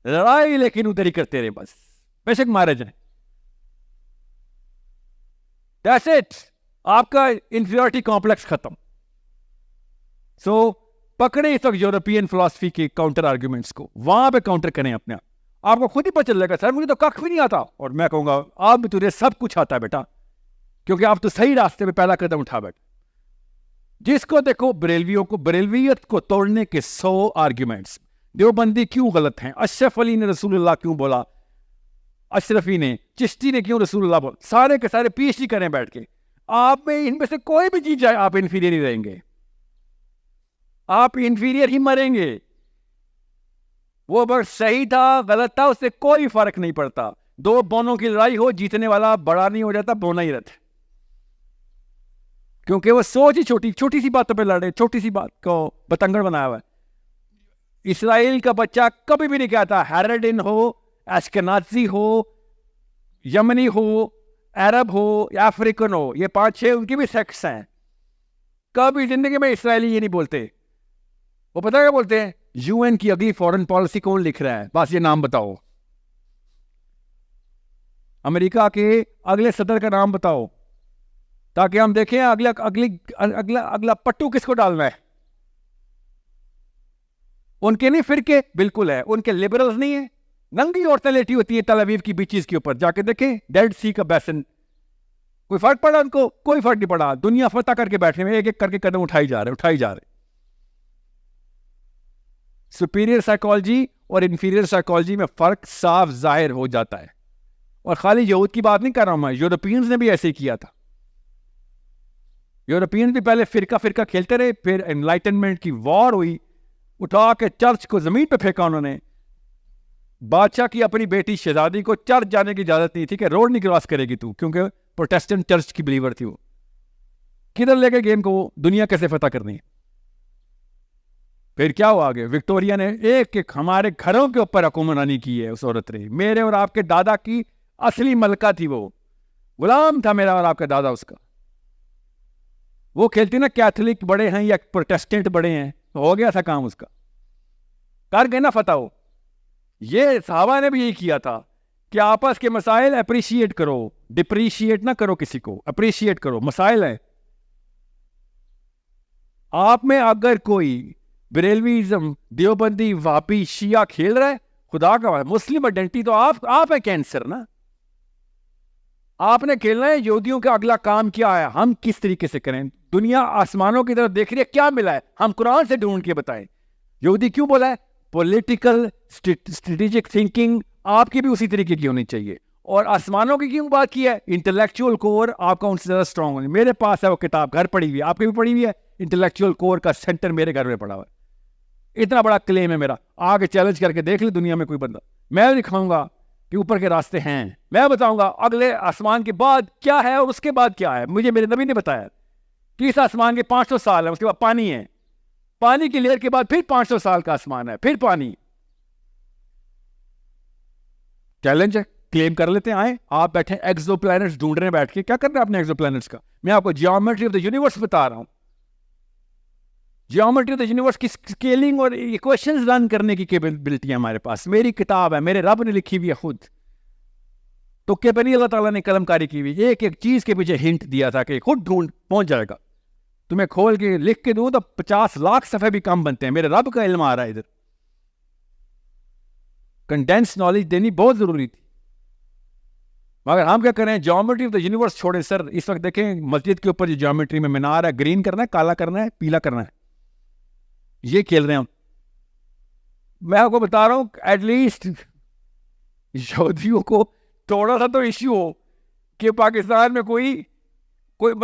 لڑائی لیکن ادھر ہی کرتے رہے, بس بے شک مارے جائیں. That's it. آپ کا انفیریورٹی کمپلیکس ختم. سو پکڑے اس وقت یورپین فلاسفی کے کاؤنٹر آرگیومنٹس کو, وہاں پہ کاؤنٹر کریں اپنے آپ. آپ کو خود ہی پتہ چل جائے گا سر مجھے تو کخ بھی نہیں آتا, اور میں کہوں گا آپ بھی تجھے سب کچھ آتا ہے بیٹا, کیونکہ آپ تو صحیح راستے پہ پہلا قدم اٹھا بیٹھے. جس کو دیکھو بریلویوں کو, بریلویت کو توڑنے کے 100 آرگیومنٹس. دیوبندی کیوں غلط ہیں, اشرف علی نے رسول اللہ کیوں بولا, اشرفی نے, چشتی نے کیوں رسول اللہ بولا, سارے کے سارے پی ایچ ڈی کریں بیٹھ کے. آپ میں ان میں سے کوئی بھی جیت جائے آپ انفیریئر ہی رہیں گے, آپ انفیریئر ہی مریں گے. وہ بس صحیح تھا غلط تھا اس سے کوئی فرق نہیں پڑتا. دو بونوں کی لڑائی ہو, جیتنے والا بڑا نہیں ہو جاتا, بونا ہی رہتا, کیونکہ وہ سوچ ہی چھوٹی سی باتوں پہ لڑے, چھوٹی سی بات کو بتنگڑ بنایا ہوا ہے. اسرائیل کا بچہ کبھی بھی نہیں کہتا ہیرڈن ہو, ایشکنازی ہو, یمنی ہو, عرب ہو یا افریقن ہو, یہ 5-6 ان کی بھی سیکٹس ہیں, کبھی زندگی میں اسرائیلی یہ نہیں بولتے. وہ پتہ کیا بولتے ہیں, یو این کی اگلی فورن پالیسی کون لکھ رہا ہے, بس یہ نام بتاؤ. امریکہ کے اگلے صدر کا نام بتاؤ, تاکہ ہم دیکھیں اگلا پٹو کس کو ڈالنا ہے. ان کے نہیں فرقے بالکل ہے, ان کے لبرلز نہیں ہیں, ننگی عورتیں لیٹی ہوتی ہیں تل اویو کی بیچز کے اوپر, جا کے دیکھیں ڈیڈ سی کا بیسن. کوئی فرق پڑا ان کو؟ کوئی فرق نہیں پڑا. دنیا فتح کر کے بیٹھے ہوئے, ایک ایک کر کے قدم اٹھائی جا رہے. سپیریئر سائیکالوجی اور انفیریئر سائیکالوجی میں فرق صاف ظاہر ہو جاتا ہے. اور خالی یہود کی بات نہیں کر رہا ہوں میں, یورپینز نے بھی ایسے ہی کیا تھا. یورپینز بھی پہلے فرقہ کھیلتے رہے, پھر انلائٹنمنٹ کی وار ہوئی, اٹھا کے چرچ کو زمین پہ پھینکا انہوں نے. بادشاہ کی اپنی بیٹی شہزادی کو چرچ جانے کی اجازت نہیں تھی کہ روڈ نہیں کراس کرے گی تو, کیونکہ پروٹیسٹنٹ چرچ کی بلیور تھی. وہ کدھر لے گئے گیم کو, وہ دنیا کیسے فتح کرنی ہے. پھر کیا ہوا آگے, وکٹوریا نے ایک ایک ہمارے گھروں کے اوپر حکمرانی کی ہے اس عورت نے. میرے اور آپ کے دادا کی اصلی ملکہ تھی, وہ غلام تھا میرا اور آپ کا دادا اس کا. وہ کھیلتی نا کیتھولک بڑے ہیں یا پروٹیسٹنٹ بڑے ہیں, ہو گیا تھا کام اس کا, کر گئے نا فتح. ہو یہ صحابہ نے بھی یہی کیا تھا کہ آپس کے مسائل اپریشیٹ کرو, ڈپریشیٹ نہ کرو کسی کو, اپریشیٹ کرو. مسائل ہیں آپ میں, اگر کوئی بریلویزم, دیوبندی, وہابی, شیعہ کھیل رہا ہے, خدا کا مسلم آئیڈینٹی تو آپ ہے کینسر نا. آپ نے کھیلنا ہے یہودیوں کا اگلا کام کیا ہے, ہم کس طریقے سے کریں. دنیا آسمانوں کی طرف دیکھ رہی ہے, کیا ملا ہے, ہم قرآن سے ڈھونڈ کے بتائیں. یہودی کیوں بولا ہے؟ پولیٹیکل اسٹریٹجک تھنکنگ آپ کی بھی اسی طریقے کی ہونی چاہیے. اور آسمانوں کی کیوں بات کی ہے؟ انٹلیکچوئل کور آپ کا ان سے زیادہ اسٹرانگ ہونی. میرے پاس ہے وہ کتاب, گھر پڑی ہوئی ہے, آپ کی بھی پڑھی ہوئی ہے. انٹلیکچوئل کور کا سینٹر میرے گھر میں پڑا ہوا ہے. اتنا بڑا کلیم ہے میرا, آگے چیلنج کر کے دیکھ لے دنیا میں کوئی بندہ. میں دکھاؤں گا کہ اوپر کے راستے ہیں, میں بتاؤں گا اگلے آسمان کے بعد کیا ہے اور اس کے بعد کیا ہے. مجھے میرے نبی نے بتایا کہ اس آسمان کے 500 سال ہے, اس کے بعد پانی ہے, پانی کی لیئر کے بعد پھر 500 سال کا آسمان ہے, پھر پانی. چیلنج ہے, کلیم کر لیتے ہیں. آئیں آپ بیٹھے ایکزو پلانٹس ڈھونڈ رہے ہیں, بیٹھ کے کیا کرنا ہے اپنے ایکزو پلانٹس کا. میں آپ کو جیومیٹری آف دا یونیورس بتا رہا ہوں. جیومیٹری آف دا یونیورس کی اسکیلنگ اور ایکویشنز رن کرنے کی کیپیبلٹی ہے ہمارے پاس. میری کتاب ہے, میرے رب نے لکھی ہوئی ہے خود, تو کہ نہیں اللہ تعالیٰ نے قلم کاری کی ہوئی. ایک ایک چیز کے پیچھے ہنٹ دیا تھا کہ خود ڈھونڈ پہنچ جائے گا. تمہیں کھول کے لکھ کے دوں تو 50 لاکھ صفحے بھی کم بنتے ہیں. میرے رب کا علم آ رہا ہے ادھر. کنڈینس نالج دینی بہت ضروری تھی, مگر ہم کیا کریں, جیومیٹری آف دا یونیورس چھوڑیں. سر اس وقت دیکھیں مسجد کے اوپر جو جیومیٹری میں مینار ہے, گرین کرنا ہے, کالا کرنا ہے, پیلا کرنا ہے, یہ کھیل رہے ہیں ہم. میں آپ کو بتا رہا ہوں ایٹ لیسٹ یہودیوں کو تھوڑا سا تو ایشو ہو کہ پاکستان میں کوئی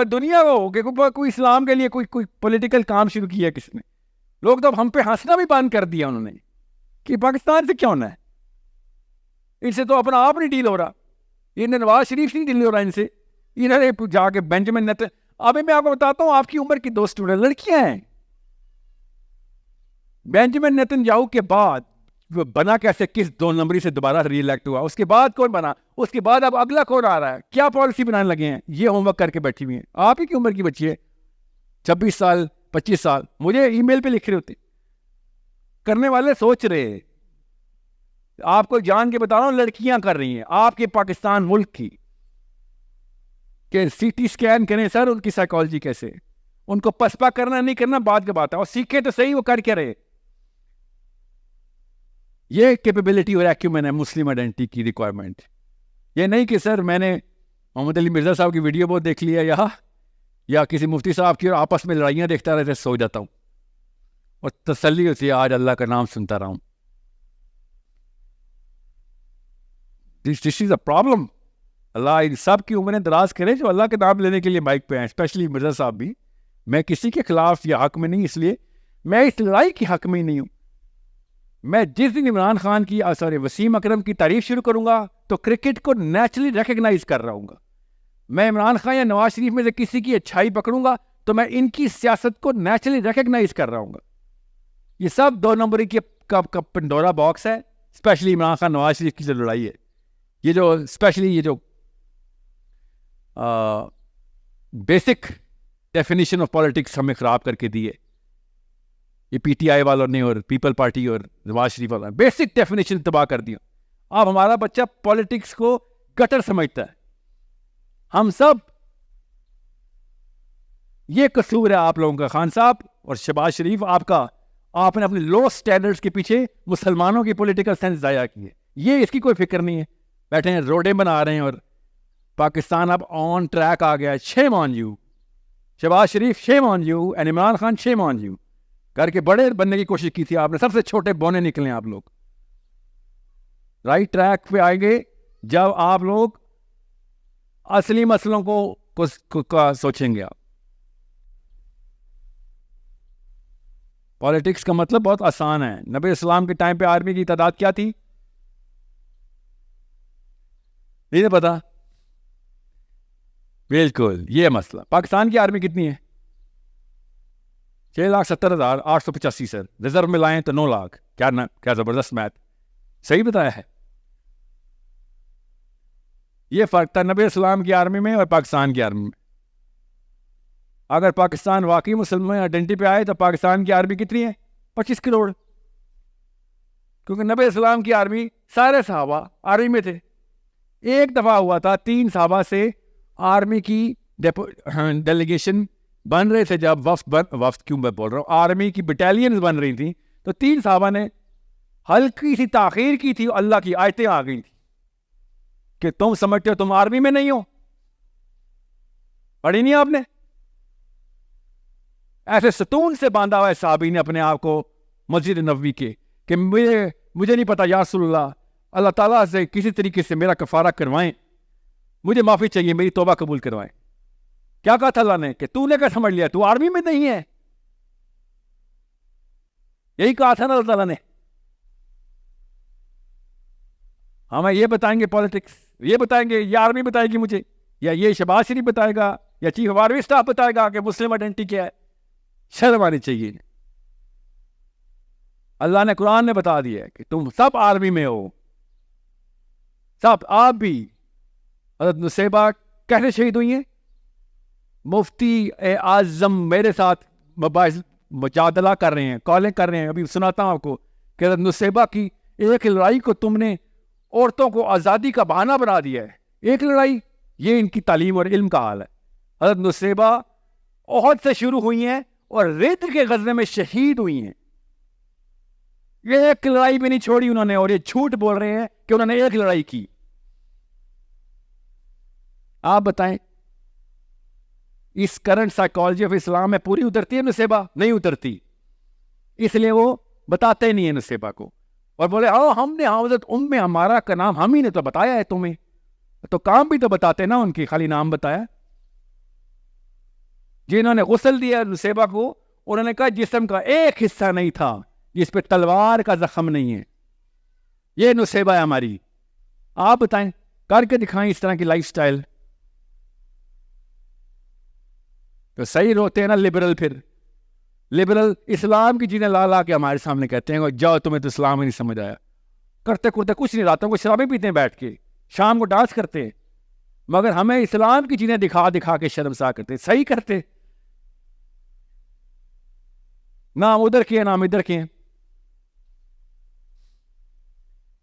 دنیا میں ہو کہ کوئی اسلام کے لیے کوئی پولیٹیکل کام شروع کیا کس نے. لوگ تو ہم پہ ہنسنا بھی بند کر دیا انہوں نے کہ پاکستان سے کیا ہونا ہے, ان سے تو اپنا آپ نہیں ڈیل ہو رہا. یہ نواز شریف نہیں ڈیل ہو رہا ان سے. انہوں نے جا کے بینجامن نیتن, ابھی میں آپ کو بتاتا ہوں آپ کی عمر کی 2 اسٹوڈنٹ لڑکیاں ہیں. بینجامن نیتن یاہو کے بعد بنا کیسے, کس 2 نمبری سے دوبارہ ری الیکٹ ہوا, اس کے بعد کون بنا, اس کے بعد اب اگلا کون آ رہا ہے, کیا پالیسی بنانے لگے ہیں. یہ ہوم ورک کر کے بیٹھی ہوئی ہیں. آپ ہی کی عمر کی بچی ہے, 26 سال 25 سال, مجھے ای میل پہ لکھ رہے ہوتے. کرنے والے سوچ رہے, آپ کو جان کے بتا رہا ہوں لڑکیاں کر رہی ہیں آپ کے پاکستان ملک کی, کہ سی ٹی اسکین کریں سر ان کی سائیکالوجی کیسے. ان کو پسپا کرنا نہیں کرنا بعد کا بات ہے, اور سیکھے تو صحیح وہ کر کے رہے. یہ کیپیبلٹی اور ایکیومن ہے مسلم آئیڈینٹی کی ریکوائرمنٹ. یہ نہیں کہ سر میں نے محمد علی مرزا صاحب کی ویڈیو بہت دیکھ لیا یا کسی مفتی صاحب کی اور آپس میں لڑائیاں دیکھتا رہتے سو جاتا ہوں اور تسلی ہوتی ہے آج اللہ کا نام سنتا رہا ہوں. دس از اے پرابلم. اللہ ان سب کی عمریں دراز کرے جو اللہ کے نام لینے کے لیے مائک پہ ہیں, اسپیشلی مرزا صاحب بھی. میں کسی کے خلاف یا حق میں نہیں, اس لیے میں اس لڑائی کے حق میں ہی نہیں ہوں. میں جس دن عمران خان کی وسیم اکرم کی تعریف شروع کروں گا تو کرکٹ کو نیچرلی ریکگنائز کر رہا ہوں گا. میں عمران خان یا نواز شریف میں سے کسی کی اچھائی پکڑوں گا تو میں ان کی سیاست کو نیچرلی ریکگنائز کر رہا ہوں گا. یہ سب 2 نمبری کی پنڈورا باکس ہے. اسپیشلی عمران خان نواز شریف کی جو لڑائی ہے, یہ جو اسپیشلی یہ جو بیسک ڈیفینیشن آف پالیٹکس ہمیں خراب کر کے دی ہے یہ پی ٹی آئی والوں نے اور پیپل پارٹی اور نواز شریف والوں نے, بیسک ڈیفینیشن تباہ کر دیا. اب ہمارا بچہ پالیٹکس کو گٹر سمجھتا ہے. ہم سب, یہ قصور ہے آپ لوگوں کا, خان صاحب اور شہباز شریف, آپ نے اپنے لو سٹینڈرڈز کے پیچھے مسلمانوں کی پولیٹیکل سینس ضائع کی ہے. یہ اس کی کوئی فکر نہیں ہے. بیٹھے ہیں روڈیں بنا رہے ہیں اور پاکستان اب آن ٹریک آ گیا ہے. Shame on you Shahbaz Sharif, shame on you, and Imran Khan, shame on you. کر کے بڑے بننے کی کوشش کی تھی آپ نے, سب سے چھوٹے بونے نکلے آپ لوگ. رائٹ ٹریک پہ آئیں گے جب آپ لوگ اصلی مسئلوں کو سوچیں گے. آپ پالیٹکس کا مطلب بہت آسان ہے. نبی اسلام کے ٹائم پہ آرمی کی تعداد کیا تھی؟ نہیں پتا. بالکل یہ مسئلہ. پاکستان کی آرمی کتنی ہے؟ 6,70,885 سر. ریزرو میں لائیں تو 9 لاکھ. کیا زبردست میتھ, صحیح بتایا ہے. یہ فرق تھا نبی اسلام کی آرمی میں اور پاکستان کی آرمی میں. اگر پاکستان واقعی مسلمان آئیڈینٹی پہ آئے تو پاکستان کی آرمی کتنی ہے؟ 25 کروڑ. کیونکہ نبی اسلام کی آرمی سارے صحابہ آرمی میں تھے. ایک دفعہ ہوا تھا 3 صحابہ سے آرمی کی ڈیلیگیشن بن رہے تھے, جب وفد کیوں میں بول رہا ہوں, آرمی کی بٹالینز بن رہی تھیں, تو 3 صحابہ نے ہلکی سی تاخیر کی تھی. اللہ کی آیتیں آ گئی تھیں کہ تم سمجھتے ہو تم آرمی میں نہیں ہو. پڑھی نہیں آپ نے؟ ایسے ستون سے باندھا ہوا ہے صحابی نے اپنے آپ کو مسجد نبوی کے, کہ مجھے نہیں پتا یا رسول اللہ, اللہ تعالیٰ سے کسی طریقے سے میرا کفارہ کروائیں, مجھے معافی چاہیے, میری توبہ قبول کروائیں. کیا کہا تھا اللہ نے کہ تو نے کیا سمجھ لیا تو آرمی میں نہیں ہے؟ یہی کہا تھا نا اللہ تعالیٰ نے. ہمیں یہ بتائیں گے پالیٹکس, یہ بتائیں گے, یہ آرمی بتائے گی مجھے, یا یہ شہباز شریف بتائے گا, یا چیف آف آرمی اسٹاف بتائے گا کہ مسلم آئیڈینٹی کیا ہے. شرم آنی چاہیے. اللہ نے قرآن نے بتا دیا ہے کہ تم سب آرمی میں ہو, سب. آپ بھی. حضرت نصیبہ کیسے شہید ہوئی ہیں؟ مفتی اعظم میرے ساتھ مجادلہ کر رہے ہیں, کالیں کر رہے ہیں, ابھی سناتا ہوں آپ کو, کہ حضرت نصیبہ کی ایک لڑائی کو تم نے عورتوں کو آزادی کا بہانہ بنا دیا ہے. ایک لڑائی, یہ ان کی تعلیم اور علم کا حال ہے. حضرت نصیبہ احد سے شروع ہوئی ہیں اور ریت کے غزوے میں شہید ہوئی ہیں. یہ ایک لڑائی بھی نہیں چھوڑی انہوں نے, اور یہ جھوٹ بول رہے ہیں کہ انہوں نے ایک لڑائی کی. آپ بتائیں اس کرنٹ سائیکالوجی آف اسلام میں پوری اترتی ہے نصیبہ؟ نہیں اترتی. اس لیے وہ بتاتے نہیں ہیں نصیبہ کو, اور بولے ہم نے حضرت ہمارا کا نام ہم ہی نے تو بتایا ہے تمہیں, تو کام بھی تو بتاتے نا ان کی, خالی نام بتایا. جنہوں نے غسل دیا نصیبہ کو, انہوں نے کہا جسم کا ایک حصہ نہیں تھا جس پہ تلوار کا زخم نہیں ہے. یہ نصیبہ ہے ہماری. آپ بتائیں, کر کے دکھائیں اس طرح کی لائف سٹائل. تو صحیح روتے ہیں نا لبرل. پھر لبرل اسلام کی چیزیں لا کے ہمارے سامنے کہتے ہیں جاؤ تمہیں تو اسلام ہی نہیں سمجھ آیا. کرتے کرتے کچھ نہیں, راتوں کو شرابیں پیتے ہیں بیٹھ کے, شام کو ڈانس کرتے ہیں, مگر ہمیں اسلام کی چیزیں دکھا کے شرمسار کرتے. صحیح کرتے, نام ادھر کے نام ادھر کے.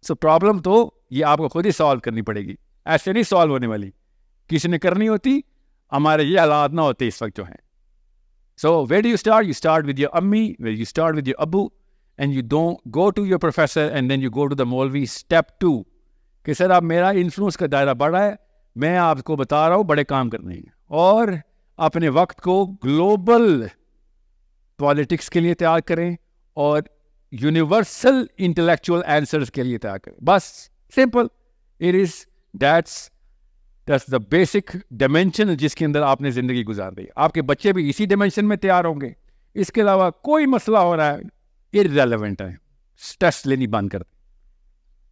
سو پرابلم تو یہ آپ کو خود ہی سالو کرنی پڑے گی, ایسے نہیں سالو ہونے والی. کسی نے کرنی ہوتی, ہمارے یہ حالات نہ ہوتے اس وقت جو ہیں. So where do you start? You start with your ammi, where you start with your abu, and you don't go to your professor and then you go to the Maulvi. Step 2, کہ سر اب میرا influence کا دائرہ بڑا ہے, میں آپ کو بتا رہا ہوں بڑے کام کرنے ہیں, اور اپنے وقت کو گلوبل پالیٹکس کے لیے تیار کریں اور یونیورسل انٹلیکچوئل آنسرز کے لیے تیار کریں. بس simple it is. That's the basic dimension جس کے اندر آپ نے زندگی گزار دی. آپ کے بچے بھی اسی ڈیمینشن میں تیار ہوں گے. اس کے علاوہ کوئی مسئلہ ہو رہا ہے irrelevant ہے. ٹیسٹ لینی بند کر دیں.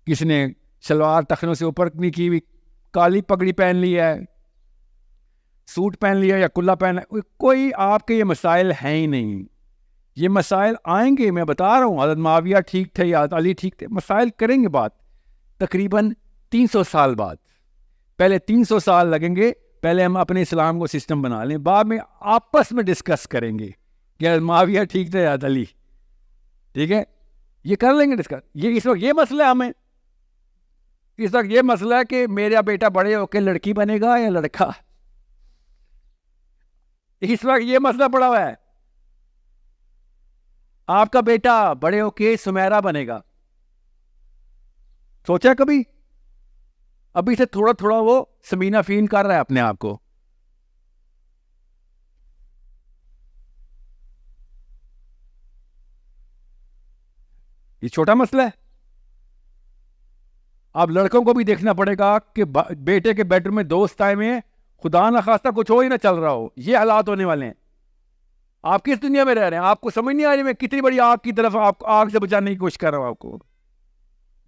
کسی نے شلوار ٹخنوں سے اوپر نہیں کی ہوئی, کالی پگڑی پہن لی ہے, سوٹ پہن لیا یا کلا پہن, کوئی آپ کے یہ مسائل ہیں ہی نہیں. یہ مسائل آئیں گے, میں بتا رہا ہوں. حضرت معاویہ ٹھیک تھے یا علی ٹھیک تھے, مسائل کریں گے بات تقریباً 300 سال بعد. پہلے 300 سال لگیں گے, پہلے ہم اپنے اسلام کو سسٹم بنا لیں, بعد میں آپس میں ڈسکس کریں گے کہ حضرت معاویہ ٹھیک تھے یا علی. ٹھیک ہے, یہ کر لیں گے ڈسکس. یہ اس وقت یہ مسئلہ ہے ہمیں, اس وقت یہ مسئلہ ہے کہ میرا بیٹا بڑے ہو کے لڑکی بنے گا یا لڑکا. اس وقت یہ مسئلہ پڑا ہوا ہے. آپ کا بیٹا بڑے ہو کے سمیرا بنے گا, سوچا کبھی؟ ابھی سے تھوڑا تھوڑا وہ سمینہ فین کر رہا ہے اپنے آپ کو. یہ چھوٹا مسئلہ ہے. اب لڑکوں کو بھی دیکھنا پڑے گا کہ بیٹے کے بیڈ روم میں دوست آئے میں خدا نہ خواستہ کچھ ہو ہی نہ چل رہا ہو. یہ حالات ہونے والے ہیں. آپ کس دنیا میں رہ رہے ہیں؟ آپ کو سمجھ نہیں آ رہی میں کتنی بڑی آگ کی طرف آپ آگ سے بچانے کی کوشش کر رہا ہوں. آپ کو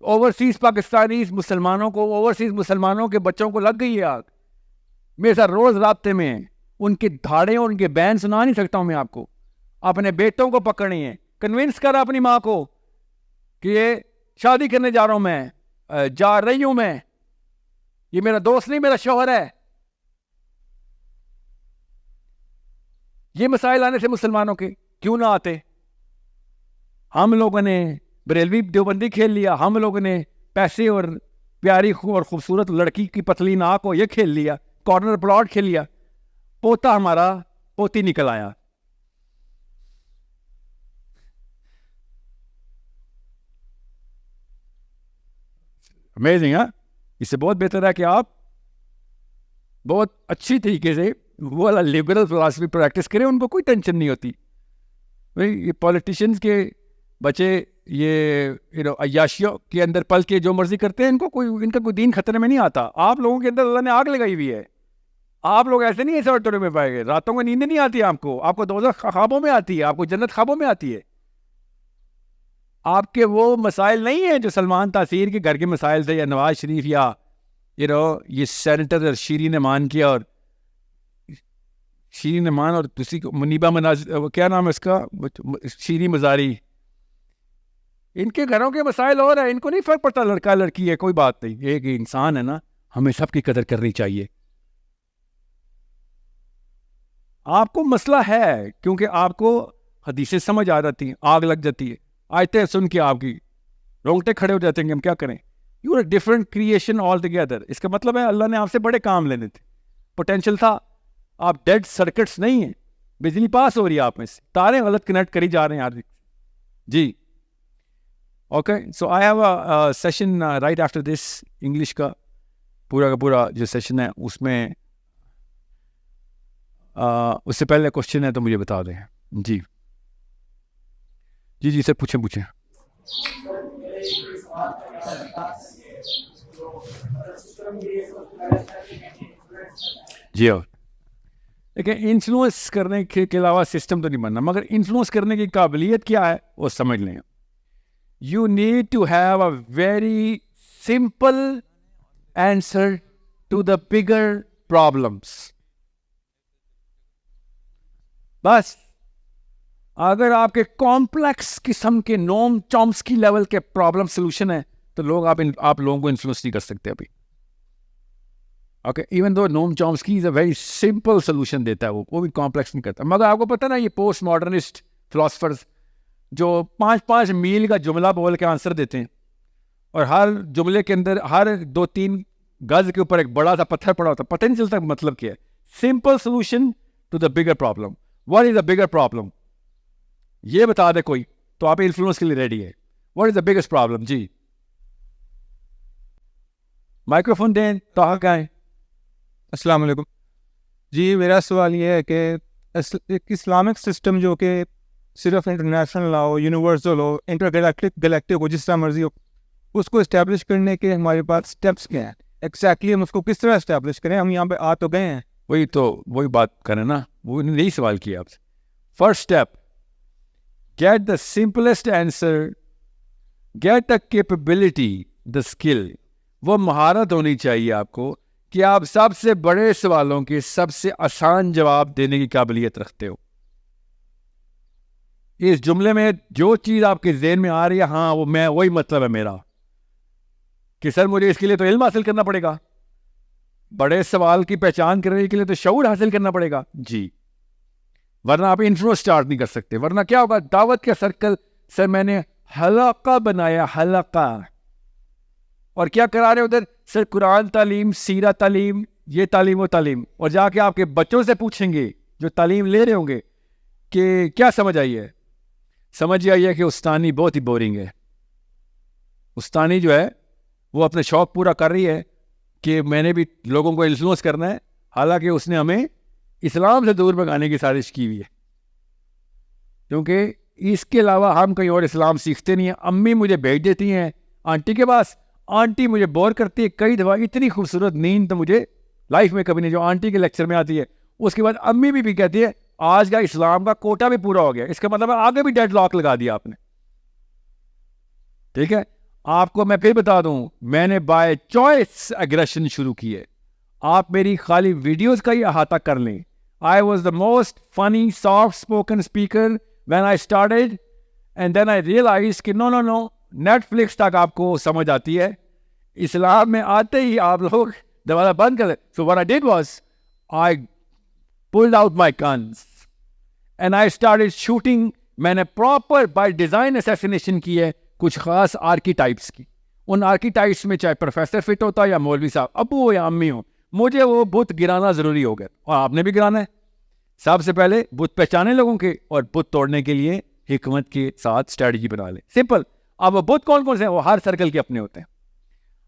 اوورسیز پاکستانی مسلمانوں کو, اوورسیز مسلمانوں کے بچوں کو لگ گئی ہے آگ. میرے ساتھ روز رابطے میں ہیں, ان کے دھاڑے اور ان کے بین سنا نہیں سکتا ہوں میں آپ کو. اپنے بیٹوں کو پکڑنی ہے, کنونس کرا اپنی ماں کو کہ یہ شادی کرنے جا رہا ہوں میں, جا رہی ہوں میں, یہ میرا دوست نہیں میرا شوہر ہے. یہ مسائل آنے سے مسلمانوں کے کیوں نہ آتے؟ ہم لوگوں نے بریلوی دیوبندی کھیل لیا, ہم لوگوں نے پیسے اور پیاری اور خوبصورت لڑکی کی پتلی ناک کو یہ کھیل لیا, کارنر پلاٹ کھیل لیا, پوتا ہمارا پوتی نکل آیا. امیزنگ. ہاں, اس سے بہت بہتر ہے کہ آپ بہت اچھی طریقے سے وہ والا لبرل فلاسفی پریکٹس کریں, ان کو کوئی ٹینشن نہیں ہوتی. یہ پولیٹیشینز کے بچے یہ عیاشیوں کے اندر پل کے جو مرضی کرتے ہیں, ان کا کوئی دین خطرے میں نہیں آتا. آپ لوگوں کے اندر اللہ نے آگ لگائی ہوئی ہے. آپ لوگ ایسے نہیں ایسے اٹورے میں پائے گئے, راتوں کو نیند نہیں آتی آپ کو دوزخ خوابوں میں آتی ہے, آپ کو جنت خوابوں میں آتی ہے. آپ کے وہ مسائل نہیں ہیں جو سلمان تاثیر کے گھر کے مسائل تھے, یا نواز شریف, یا یہ سینیٹر شیرین امان کیا, اور شیرین امان اور دوسری منیبہ کیا نام ہے اس کا, شیرین مزاری. ان کے گھروں کے مسائل اور ہیں, ان کو نہیں فرق پڑتا لڑکا لڑکی ہے, کوئی بات نہیں. ایک انسان ہے نا, ہمیں سب کی قدر کرنی چاہیے. آپ کو مسئلہ ہے کیونکہ آپ کو حدیثیں سمجھ آ جاتی ہیں, آگ لگ جاتی ہے, آیتیں سن کے آپ کی رونگٹے کھڑے ہو جاتے ہیں کہ ہم کیا کریں. You are different creation all together. اس کا مطلب ہے اللہ نے آپ سے بڑے کام لینے تھے, پوٹینشیل تھا. آپ ڈیڈ سرکٹس نہیں ہیں, بجلی پاس ہو رہی ہے آپ میں سے, تاریں غلط کنیکٹ کری جا رہے ہیں آج. جی okay, so I have a session right after this, English کا پورا جو سیشن ہے اس میں اس سے پہلے کوشچن ہے تو مجھے بتا دیں. جی جی جی سر, پوچھیں. جی, اور دیکھیں انفلوئنس کرنے کے علاوہ سسٹم تو نہیں بننا, مگر انفلوئنس کرنے کی قابلیت کیا ہے وہ سمجھ لیں. You need to have a very simple answer to the bigger problems. بس اگر آپ کے کمپلیکس قسم کے نوم چومسکی لیول کے پرابلم سولوشن ہے تو لوگ آپ لوگوں کو انفلوئنس نہیں کر سکتے ابھی. اوکے, ایون دو نوم چومسکی از اے ویری سمپل سولوشن دیتا ہے, وہ بھی کمپلیکس نہیں کرتا. مگر آپ کو پتہ نا یہ پوسٹ ماڈرنسٹ فلاسفرز جو 5 میل کا جملہ بول کے آنسر دیتے ہیں, اور ہر جملے کے اندر ہر 2-3 گز کے اوپر ایک بڑا سا پتھر پڑا ہوتا ہے, پتہ نہیں چلتا مطلب کیا ہے. Simple solution to the bigger problem. What is the bigger problem, یہ بتا دے کوئی تو آپ انفلوئنس کے لیے ریڈی ہے. What is the biggest problem? جی مائکروفون دیں تو آگے آئیں. السلام علیکم جی. میرا سوال یہ ہے کہ ایک اسلامک سسٹم جو کہ صرف انٹرنیشنل لا ہو, یونیورسل ہو, گلیکٹک ہو, جس طرح مرضی ہو, اس کو اسٹیبلش کرنے کے ہمارے پاس اسٹیپس کیا ہیں ایگزیکٹلی؟ ہم اس کو کس طرح اسٹیبلش کریں؟ ہم یہاں پہ آ تو گئے ہیں. وہی بات کریں نا, وہ یہی سوال کیا آپ سے. First step, get the simplest answer Get a capability, the skill. وہ مہارت ہونی چاہیے آپ کو کہ آپ سب سے بڑے سوالوں کے سب سے آسان جواب دینے کی قابلیت رکھتے ہو. اس جملے میں جو چیز آپ کے ذہن میں آ رہی ہے, ہاں وہ میں وہی مطلب ہے میرا کہ سر مجھے اس کے لیے تو علم حاصل کرنا پڑے گا, بڑے سوال کی پہچان کرنے کے لیے تو شعور حاصل کرنا پڑے گا جی, ورنہ آپ انٹرو سٹارٹ نہیں کر سکتے. ورنہ کیا ہوگا, دعوت کا سرکل, سر میں نے حلقہ بنایا, حلقہ, اور کیا کرا رہے ادھر, سر قرآن تعلیم, سیرت تعلیم, یہ تعلیم وہ تعلیم, اور جا کے آپ کے بچوں سے پوچھیں گے جو تعلیم لے رہے ہوں گے کہ کیا سمجھ آئی ہے. سمجھ آئی ہے کہ استانی بہت ہی بورنگ ہے. استانی جو ہے وہ اپنے شوق پورا کر رہی ہے کہ میں نے بھی لوگوں کو انفلوئنس کرنا ہے, حالانکہ اس نے ہمیں اسلام سے دور بھگانے کی سازش کی ہوئی ہے, کیونکہ اس کے علاوہ ہم کہیں اور اسلام سیکھتے نہیں ہیں. امی مجھے بھیج دیتی ہیں آنٹی کے پاس, آنٹی مجھے بور کرتی ہے کئی دفعہ, اتنی خوبصورت نیند تو مجھے لائف میں کبھی نہیں جو آنٹی کے لیکچر میں آتی ہے. اس کے بعد امی بھی کہتی ہے آج کا اسلام کا کوٹا بھی پورا ہو گیا, اس کا مطلب آگے بھی ڈیڈ لاک لگا دیا آپ نے. ٹھیک ہے, آپ کو میں پھر بتا دوں, میں نے بائی چوائس اگریشن شروع کی ہے. آپ میری خالی ویڈیوز کا ہی احاطہ کر لیں. I was the most funny, soft-spoken speaker when I started, and then I realized کہ no, Netflix تک آپ کو سمجھ آتی ہے, اسلام میں آتے ہی آپ لوگ دوبارہ بند کر دیں. So what I did was, I pulled out my guns, and I started shooting. میں نے proper by design assassination کی ہے کچھ خاص آرکیٹائپس کی. ان آرکیٹائپس میں چاہے پروفیسر فٹ ہوتا یا مولوی صاحب, ابو ہو یا امی ہو, مجھے وہ بت گرانا ضروری ہو گیا, اور آپ نے بھی گرانا ہے. سب سے پہلے بت پہچانے لوگوں کے, اور بت توڑنے کے لیے حکمت کے ساتھ اسٹریٹجی بنا لیں. سمپل. اب وہ بت کون کون سے ہیں, وہ ہر سرکل کے اپنے ہوتے ہیں.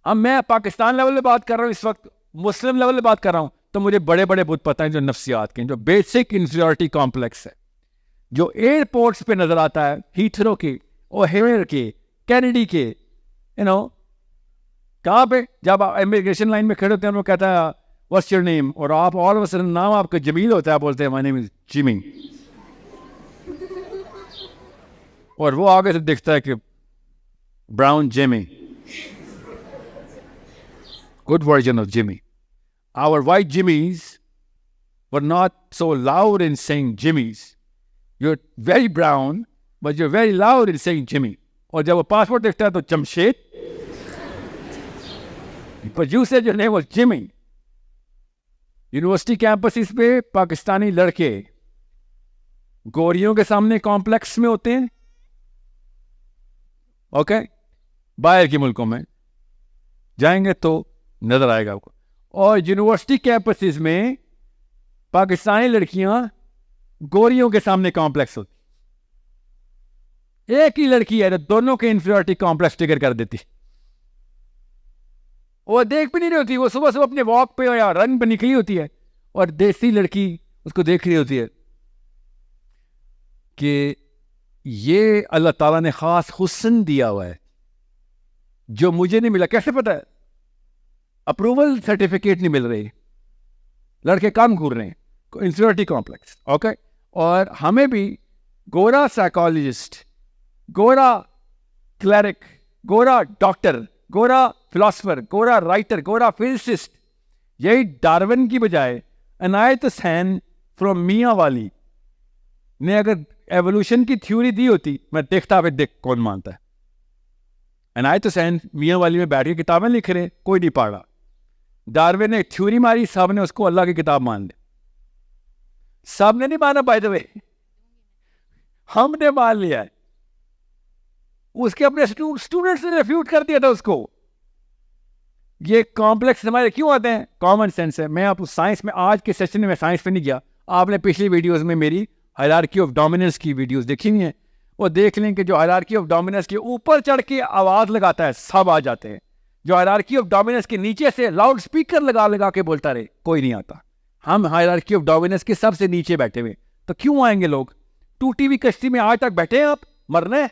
اب میں پاکستان لیول پہ بات کر رہا ہوں, اس وقت مسلم لیول پہ بات کر رہا ہوں, تو مجھے بڑے بڑے بت پتہ ہیں جو نفسیات کے ہیں, جو بیسک انفیریورٹی کمپلیکس ہے, جو ایئرپورٹس پہ نظر آتا ہے, ہیتھرو کے, اوہیئر کے, کینیڈی کے, کہاں پہ جب آپ امیگریشن لائن میں کھڑے ہوتے ہیں, وہ کہتا ہے واٹس یور نیم, اور آپ آل آف اے سڈن نام آپ کا جمیل ہوتا ہے, بولتے ہیں مائی نیم از جمی, اور وہ آگے سے دیکھتا ہے کہ brown Jamie, good version of Jimmy. Our white Jimmys were not so loud in saying Jimmys. You're very brown, but you're very loud in saying Jimmy. اور جب وہ پاسپورٹ دیکھتا ہے تو Jamshed, but you said your name was Jimmy. University campuses پہ پاکستانی لڑکے گوریوں کے سامنے کمپلیکس میں ہوتے ہیں, اوکے, باہر کے ملکوں میں جائیں گے تو نظر آئے گا آپ کو. اور یونیورسٹی کیمپسز میں پاکستانی لڑکیاں گوریوں کے سامنے کمپلیکس ہوتی. ایک ہی لڑکی ہے دونوں کے انفیریورٹی کمپلیکس ٹریگر کر دیتی. وہ دیکھ بھی نہیں رہی ہوتی, وہ صبح صبح اپنے واک پہ یا رن پہ نکلی ہوتی ہے, اور دیسی لڑکی اس کو دیکھ رہی ہوتی ہے کہ یہ اللہ تعالیٰ نے خاص حسن دیا ہوا ہے جو مجھے نہیں ملا. کیسے پتا ہے؟ اپروول سرٹیفکیٹ نہیں مل رہی, لڑکے کام گھور رہے ہیں, انفیریورٹی کمپلیکس. اوکے, اور ہمیں بھی گورا سائیکالوجسٹ, گورا کلیرک, گورا ڈاکٹر, گورا فلاسفر, گورا رائٹر, گورا فزسسٹ, یہی ڈارون کی بجائے عنایت حسین فرام میاں والی نے اگر ایوولوشن کی تھیوری دی ہوتی, میں دیکھتا پہ دیکھ کون مانتا ہے. عنایت حسین میاں والی میں بیٹھ کے کتابیں لکھ رہے, کوئی نہیں پڑھ رہا. ڈارون نے ایک تھیوری ماری, سب نے اس کو اللہ کی کتاب مان لی. سب نے نہیں مانا, بائی دا وے, ہم نے مان لیا ہے. اس کے اپنے اسٹوڈنٹس نے ریفیوٹ کر دیا تھا اس کو. یہ کمپلیکس ہمارے کیوں آتے ہیں؟ کامن سینس ہے. میں آپ کو سائنس میں, آج کے سیشن میں سائنس پہ نہیں گیا, آپ نے پچھلی ویڈیوز میں میری ہائرارکی آف ڈومیننس کی ویڈیوز دیکھی نہیں ہیں, وہ دیکھ لیں کہ جو ہائرارکی آف ڈومیننس کے اوپر چڑھ کے آواز لگاتا ہے سب آ جاتے ہیں, جو ہائرارکی آف ڈومیننس کے نیچے سے لاؤڈ اسپیکر لگا کے بولتا رہے کوئی نہیں آتا. ہم ہائرارکی آف ڈومیننس کے سب سے نیچے بیٹھے ہوئے, تو کیوں آئیں گے لوگ؟ ٹوٹی ہوئی کشتی میں آج تک بیٹھے ہیں, آپ مرنے.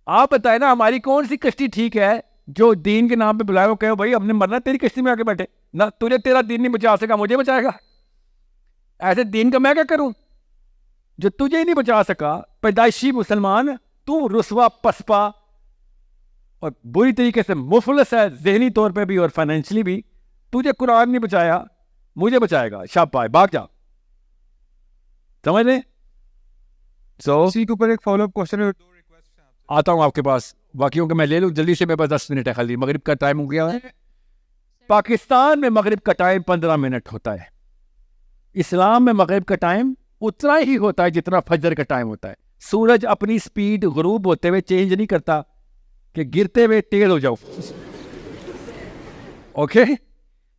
آپ بتائیں نا, ہماری کون سی کشتی ٹھیک ہے جو دین کے نام پہ بلائے, وہ کہو بھائی ہم نے مرنا, تیری کشتی میں آ کے بیٹھے نہ, تجھے تیرا دین نہیں بچا سکا, مجھے بچائے گا. ایسے دین کا میں کیا کروں جو تجھے ہی نہیں بچا سکا, پیدائشی مسلمان, تو رسوا پسپا اور بری طریقے سے مفلس ہے ذہنی طور پہ بھی اور فائنینشلی بھی, تجھے قرآن نہیں بچایا, مجھے بچائے گا, شاباش, بھاگ جا. سمجھ لیں؟ سو اسی کے اوپر ایک فالو اپ کوشچن ہے, آتا ہوں آپ کے پاس, باقیوں کے میں لے لوں جلدی سے, میرے پاس 10 منٹ ہے خالی, مغرب کا ٹائم ہو گیا ہے. پاکستان میں مغرب کا ٹائم 15 منٹ ہوتا ہے, اسلام میں مغرب کا ٹائم اتنا ہی ہوتا ہے جتنا فجر کا ٹائم ہوتا ہے. سورج اپنی سپیڈ غروب ہوتے ہوئے چینج نہیں کرتا کہ گرتے ہوئے ٹیڑھ ہو جاؤ, اوکے,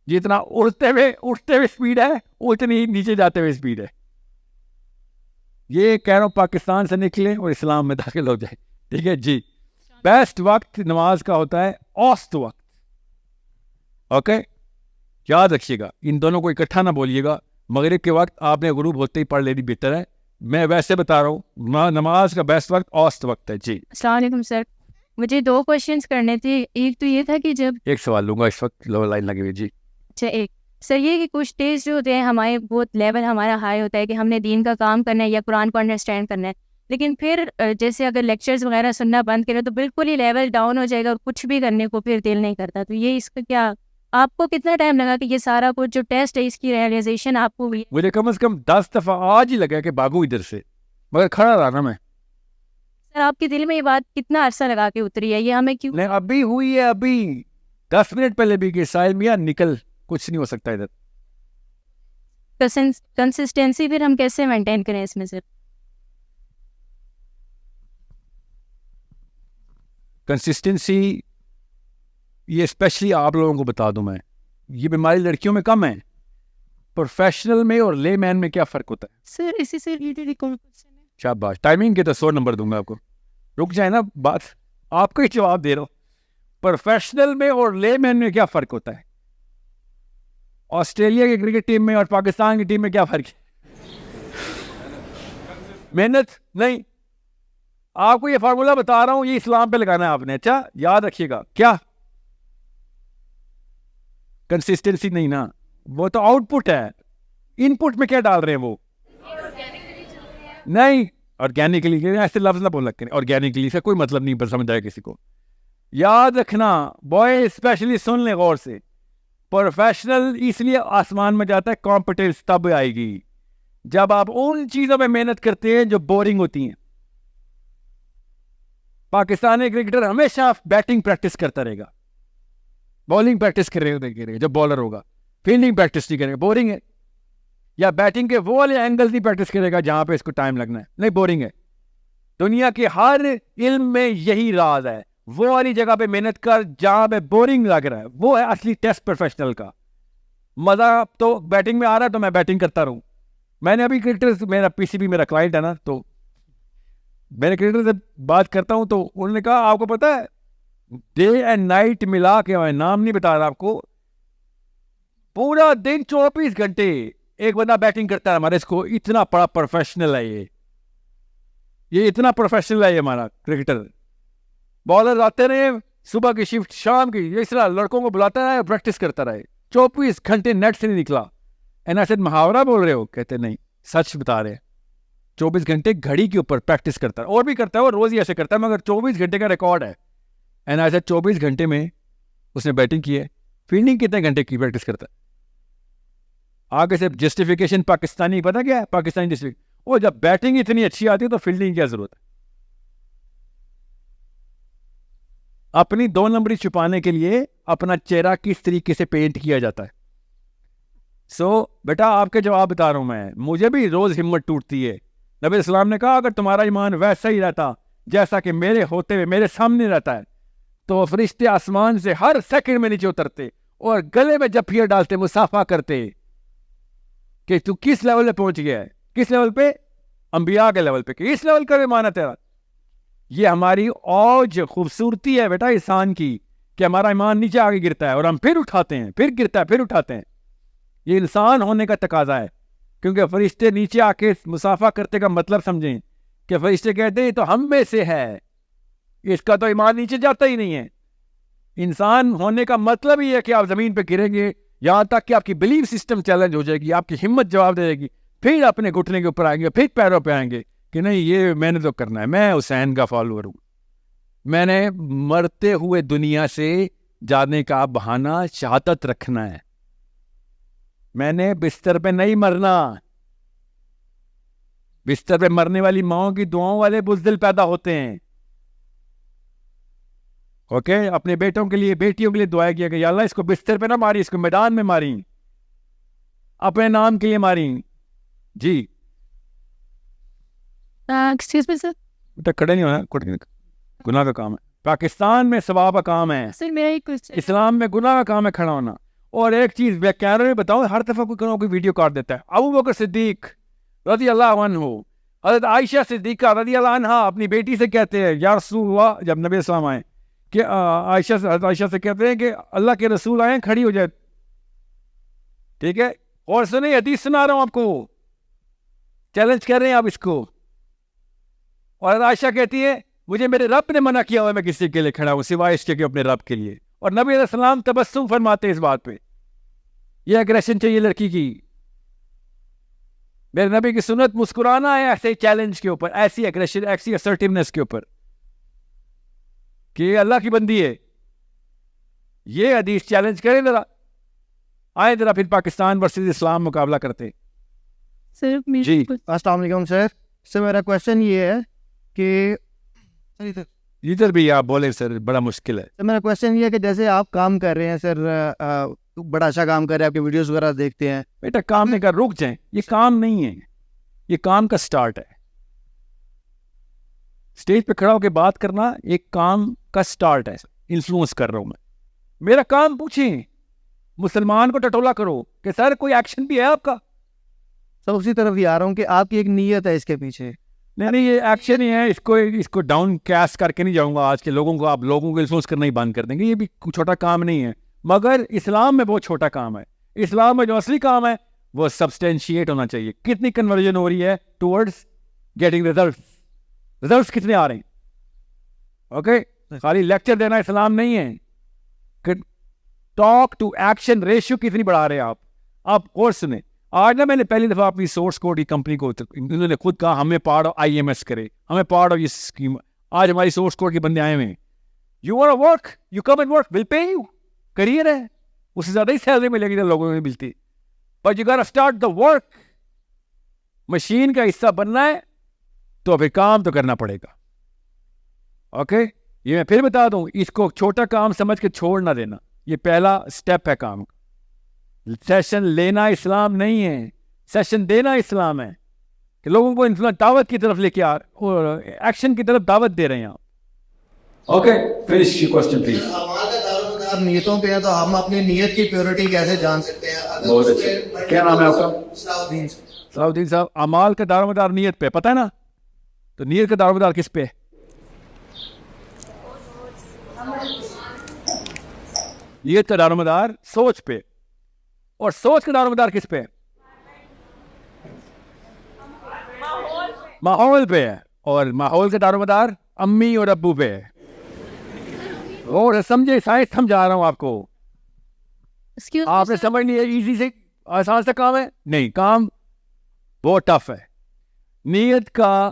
جتنا اٹھتے ہوئے سپیڈ ہے اتنی ہی نیچے جاتے ہوئے سپیڈ ہے. یہ کہہ رہا ہوں پاکستان سے نکلیں اور اسلام میں داخل ہو جائے, ٹھیک ہے جی. بیسٹ وقت نماز کا ہوتا ہے اوسط وقت, اوکے, یاد رکھیے گا, ان دونوں کو اکٹھا نہ بولیے گا. مغرب کے وقت آپ نے غروب ہوتے ہی پڑھ لینی بہتر ہے, میں ویسے بتا رہا ہوں نماز کا بیسٹ وقت اوسط وقت ہے. جی السلام علیکم سر, مجھے 2 کوشچنس کرنے تھے. ایک تو یہ تھا کہ جب ایک سوال لوں گا اس وقت, لو لائن لگی ہوئی. جی اچھا, ایک سر یہ کہ کچھ ڈیز جو ہوتے ہیں ہمارے بہت لیول ہمارا ہائی ہوتا ہے کہ ہم نے دین کا کام کرنا ہے یا قرآن کو انڈرسٹینڈ کرنا ہے, لیکن پھر جیسے اگر لیکچرز وغیرہ سننا بند کرے تو بالکل ہی لیول ڈاؤن ہو جائے گا اور کچھ بھی کرنے کو پھر دل نہیں کرتا. تو یہ اس کا کیا, آپ کو کتنا ٹائم لگا کہ یہ سارا کچھ جو ٹیسٹ ہے اس کی ریئلائزیشن آپ کو ہوئی؟ مجھے کم از کم 10 دفعہ آج ہی لگا کہ بھاگوں ادھر سے, مگر کھڑا رہا نا میں. سر آپ کے دل میں یہ بات کتنا عرصہ لگا کے اتری ہے, یہ ہمیں کیوں؟ نہیں ابھی ہوئی ہے, ابھی 10 منٹ پہلے بھی کہ ساحل میاں نکل, کچھ نہیں ہو سکتا ادھر. کنسسٹینسی پھر ہم کیسے مینٹین کریں اس میں سر؟ کنسسٹنسی یہ اسپیشلی آپ لوگوں کو بتا دوں میں, یہ بیماری لڑکیوں میں کم ہے, پروفیشنل میں اور لے مین میں کیا فرق ہوتا ہے؟ سر اسی سے ریلیٹڈ کوشچن ہے. شاباش, ٹائمنگ کے تو 100 نمبر دوں گا آپ کو, رک جائے نا بات, آپ کو ہی جواب دے رہا ہوں. پروفیشنل میں اور لے مین میں کیا فرق ہوتا ہے؟ آسٹریلیا کی کرکٹ ٹیم میں اور پاکستان کی ٹیم میں کیا فرق ہے؟ محنت نہیں. آپ کو یہ فارمولا بتا رہا ہوں, یہ اسلام پہ لگانا ہے آپ نے. اچھا یاد رکھیے گا, کیا کنسسٹنسی نہیں نا, وہ تو آؤٹ پٹ ہے. ان پٹ میں کیا ڈال رہے ہیں وہ؟ نہیں, آرگینکلی, ایسے لفظ نہ بول رکھے, آرگینکلی سے کوئی مطلب نہیں سمجھ آئے کسی کو. یاد رکھنا بوائے اسپیشلی سن لیں غور سے, پروفیشنل اس لیے آسمان میں جاتا ہے, کمپٹنس تب آئے گی جب آپ ان چیزوں میں محنت کرتے ہیں جو بورنگ ہوتی ہیں. پاکستانی کرکٹر ہمیشہ بیٹنگ پریکٹس کرتا رہے گا, بالنگ پریکٹس کرے گا جب بالر ہوگا, فیلڈنگ پریکٹس نہیں کرے گا, بورنگ ہے. یا بیٹنگ کے وہ والے اینگل نہیں پریکٹس کرے گا جہاں پہ اس کو ٹائم لگنا ہے, نہیں, بورنگ ہے. دنیا کے ہر علم میں یہی راز ہے, وہ والی جگہ پہ محنت کر جہاں پہ بورنگ لگ رہا ہے, وہ ہے اصلی ٹیسٹ پروفیشنل کا. مزہ تو بیٹنگ میں آ رہا ہے تو میں بیٹنگ کرتا رہوں. میں نے ابھی کرکٹر, میرا پی سی بی میرا کلائنٹ ہے نا, تو میں نے کرکٹر سے بات کرتا ہوں تو انہوں نے کہا آپ کو پتا ہے ڈے اینڈ نائٹ ملا کے, میں نام نہیں بتا رہا آپ کو, پورا دن 24 گھنٹے ایک بندہ بیٹنگ کرتا ہے ہمارے, اس کو اتنا بڑا پروفیشنل ہے یہ اتنا پروفیشنل ہے یہ ہمارا کرکٹر. بالر آتے رہے صبح کی شفٹ شام کی, اس طرح لڑکوں کو بلاتا رہے, پریکٹس کرتا رہے, 24 گھنٹے نیٹ سے نہیں نکلا. ایسے محاورہ بول رہے ہو؟ کہتے نہیں, سچ بتا رہے ہیں. 24 گھنٹے گھڑی کے اوپر پریکٹس کرتا ہے, اور بھی کرتا ہے, وہ روز ہی ایسے کرتا ہے, مگر 24 گھنٹے کا ریکارڈ ہے. ایسے 24 گھنٹے میں اس نے بیٹنگ کی ہے. فیلڈنگ کتنے گھنٹے کی پریکٹس کرتا ہے؟ آگے سے جسٹیفیکیشن پاکستانی پتا کیا ہے؟ پاکستانی جسٹیفیکیشن, وہ جب بیٹنگ اتنی اچھی آتی ہے تو فیلڈنگ کیا ضرورت ہے؟ اپنی 2 نمبری چھپانے کے لیے اپنا چہرہ کس طریقے سے پینٹ کیا جاتا ہے. سو بیٹا آپ کے جواب بتا رہا ہوں میں, مجھے بھی روز ہمت ٹوٹتی ہے. نبی السلام نے کہا اگر تمہارا ایمان ویسا ہی رہتا جیسا کہ میرے ہوتے ہوئے میرے سامنے رہتا ہے تو فرشتے آسمان سے ہر سیکنڈ میں نیچے اترتے اور گلے میں جھپیاں ڈالتے, مصافحہ کرتے کہ تو کس لیول پہ پہنچ گیا ہے. کس لیول پہ؟ انبیاء کے لیول پہ. کہ اس لیول کا ایمان ہے تیرا. یہ ہماری اوج خوبصورتی ہے بیٹا انسان کی, کہ ہمارا ایمان نیچے آگے گرتا ہے اور ہم پھر اٹھاتے ہیں, پھر گرتا ہے, پھر اٹھاتے ہیں. یہ انسان ہونے کا تقاضا ہے, کیونکہ فرشتے نیچے آ کے مصافحہ کرتے کا مطلب سمجھیں کہ فرشتے کہتے ہیں تو ہم میں سے ہے, اس کا تو ایمان نیچے جاتا ہی نہیں ہے. انسان ہونے کا مطلب ہی ہے کہ آپ زمین پہ گریں گے, یہاں تک کہ آپ کی بلیف سسٹم چیلنج ہو جائے گی, آپ کی ہمت جواب دے گی, پھر اپنے گھٹنے کے اوپر آئیں گے, پھر پیروں پہ آئیں گے کہ نہیں یہ میں نے تو کرنا ہے, میں حسین کا فالوور ہوں, میں نے مرتے ہوئے دنیا سے جانے کا بہانہ شہادت رکھنا ہے, میں نے بستر پہ نہیں مرنا. بستر پہ مرنے والی ماؤں کی دعاؤں والے بزدل پیدا ہوتے ہیں. اوکے, اپنے بیٹوں کے لیے بیٹیوں کے لیے دعائیں کیا کہ یا اللہ اس کو بستر پہ نہ ماری, اس کو میدان میں ماری, اپنے نام کے لیے ماری. جی ایکسکیوز می سر, بیٹا کھڑے نہیں ہونا, گناہ کا کام ہے. پاکستان میں ثواب کا کام ہے, سر میرا ایک کوشچن, اسلام میں گناہ کا کام ہے کھڑا ہونا. اور ایک چیز میں کیمرے میں بتاؤں, ہر دفعہ کوئی ویڈیو کاٹ دیتا ہے. ابو بکر صدیق رضی اللہ عنہ, حضرت عائشہ صدیقہ رضی اللہ عنہ اپنی بیٹی سے کہتے ہیں یا رسول اللہ, جب نبی اسلام آئے کہ حضرت عائشہ سے کہتے ہیں کہ اللہ کے رسول آئے کھڑی ہو جائے. ٹھیک ہے, اور سنیں حدیث سنا رہا ہوں آپ کو, چیلنج کر رہے ہیں آپ اس کو. اور حضرت عائشہ کہتی ہے مجھے میرے رب نے منع کیا ہوا میں کسی کے لیے کھڑا ہوں سوائے اس کے کہ اپنے رب کے لیے. اور نبی علیہ السلام تبسم فرماتے اس بات پہ. یہ اگریشن چاہیے لڑکی کی. میرے نبی کی سنت مسکرانا ہے ایسے چیلنج کے اوپر, ایسی اگریشن, ایسی اسرٹیونیس کے اوپر کہ یہ اللہ کی بندی ہے. یہ حدیث چیلنج کریں ذرا, آئے ذرا پھر پاکستان ورسز اسلام مقابلہ کرتے. سر جی السلام علیکم سر. سر میرا کویشچن یہ ہے کہ ادھر بھی آپ بولیں سر, بڑا مشکل ہے. سر میرا کویشچن یہ ہے کہ جیسے آپ کام کر رہے ہیں سر, بڑا اچھا کام کر رہے ہیں, آپ کے ویڈیوز وغیرہ دیکھتے ہیں. بیٹا کام نہیں کر, رک جائیں, یہ کام نہیں ہے, یہ کام کا سٹارٹ ہے. اسٹیج پہ کھڑا ہو کے بات کرنا ایک کام کا سٹارٹ ہے. انفلوئنس کر رہا ہوں میں, میرا کام پوچھیں, مسلمان کو ٹٹولا کرو کہ سر کوئی ایکشن بھی ہے آپ کا. سر اسی طرف ہی آ رہا ہوں کہ آپ کی ایک نیت ہے اس کے پیچھے. نہیں یہ ایکشن ہی ہے, اس کو ڈاؤن کیس کر کے نہیں جاؤں گا. آج کے لوگوں کو آپ لوگوں کو انفلوئنس کرنا ہی بند کر دیں گے, یہ بھی چھوٹا کام نہیں ہے, مگر اسلام میں بہت چھوٹا کام ہے. اسلام میں جو اصلی کام ہے وہ سبسٹینشیٹ ہونا چاہیے. کتنی کنورژن ہو رہی ہے ٹورڈز گیٹنگ ریزلٹس کتنے آ رہے ہیں. اوکے, خالی لیکچر دینا اسلام نہیں ہے. ٹاک ٹو ایکشن ریشیو کتنی بڑھا رہے ہیں آپ. آپ اور سنیں, آج نا میں نے پہلی دفعہ اپنی سورس کوڈ کی کمپنی کو, انہوں نے خود کہا ہمیں پارٹ آف IMS کرے, ہمیں پارٹ آف یہ اسکیم. آج ہماری سورس کوڈ کے بندے آئے ہوئے ہیں, you want to work, you come and work, will pay you. Career ہے, اس سے زیادہ ہی سیلری ملے گی جو لوگوں کو ملتی, but you gotta start the work. Machine کا حصہ بننا ہے تو پھر کام تو کرنا پڑے گا. اوکے, یہ میں پھر بتا دوں, اس کو چھوٹا کام سمجھ کے چھوڑ نہ دینا, یہ پہلا سٹیپ ہے کام کا. سیشن لینا اسلام نہیں ہے, سیشن دینا اسلام ہے, کہ لوگوں کو انفلوئنس دعوت کی طرف لے کے اور ایکشن کی طرف دعوت دے رہے ہیں آپ. Okay, finish your question please. نیتوں پہ ہیں تو ہم اپنی نیت کی پیورٹی کیسے جان سکتے ہیں؟ بہت اچھا, کیا نام ہے آپ کا؟ صلاح الدین صاحب. اعمال کا دار و مدار نیت پہ, پتہ ہے نا, تو نیت کا دار و مدار کس پہ؟ نیت کا دار و مدار سوچ پہ, اور سوچ کا دار و مدار کس پہ؟ ماحول پہ ہے, اور ماحول کا دار و مدار امی اور ابو پہ ہے. اور سمجھے, سائنس سمجھا رہا ہوں آپ کو, آپ نے سمجھ نہیں ہے. ایزی سے آسان سے کام ہے نہیں, کام بہت ٹف ہے. نیت کا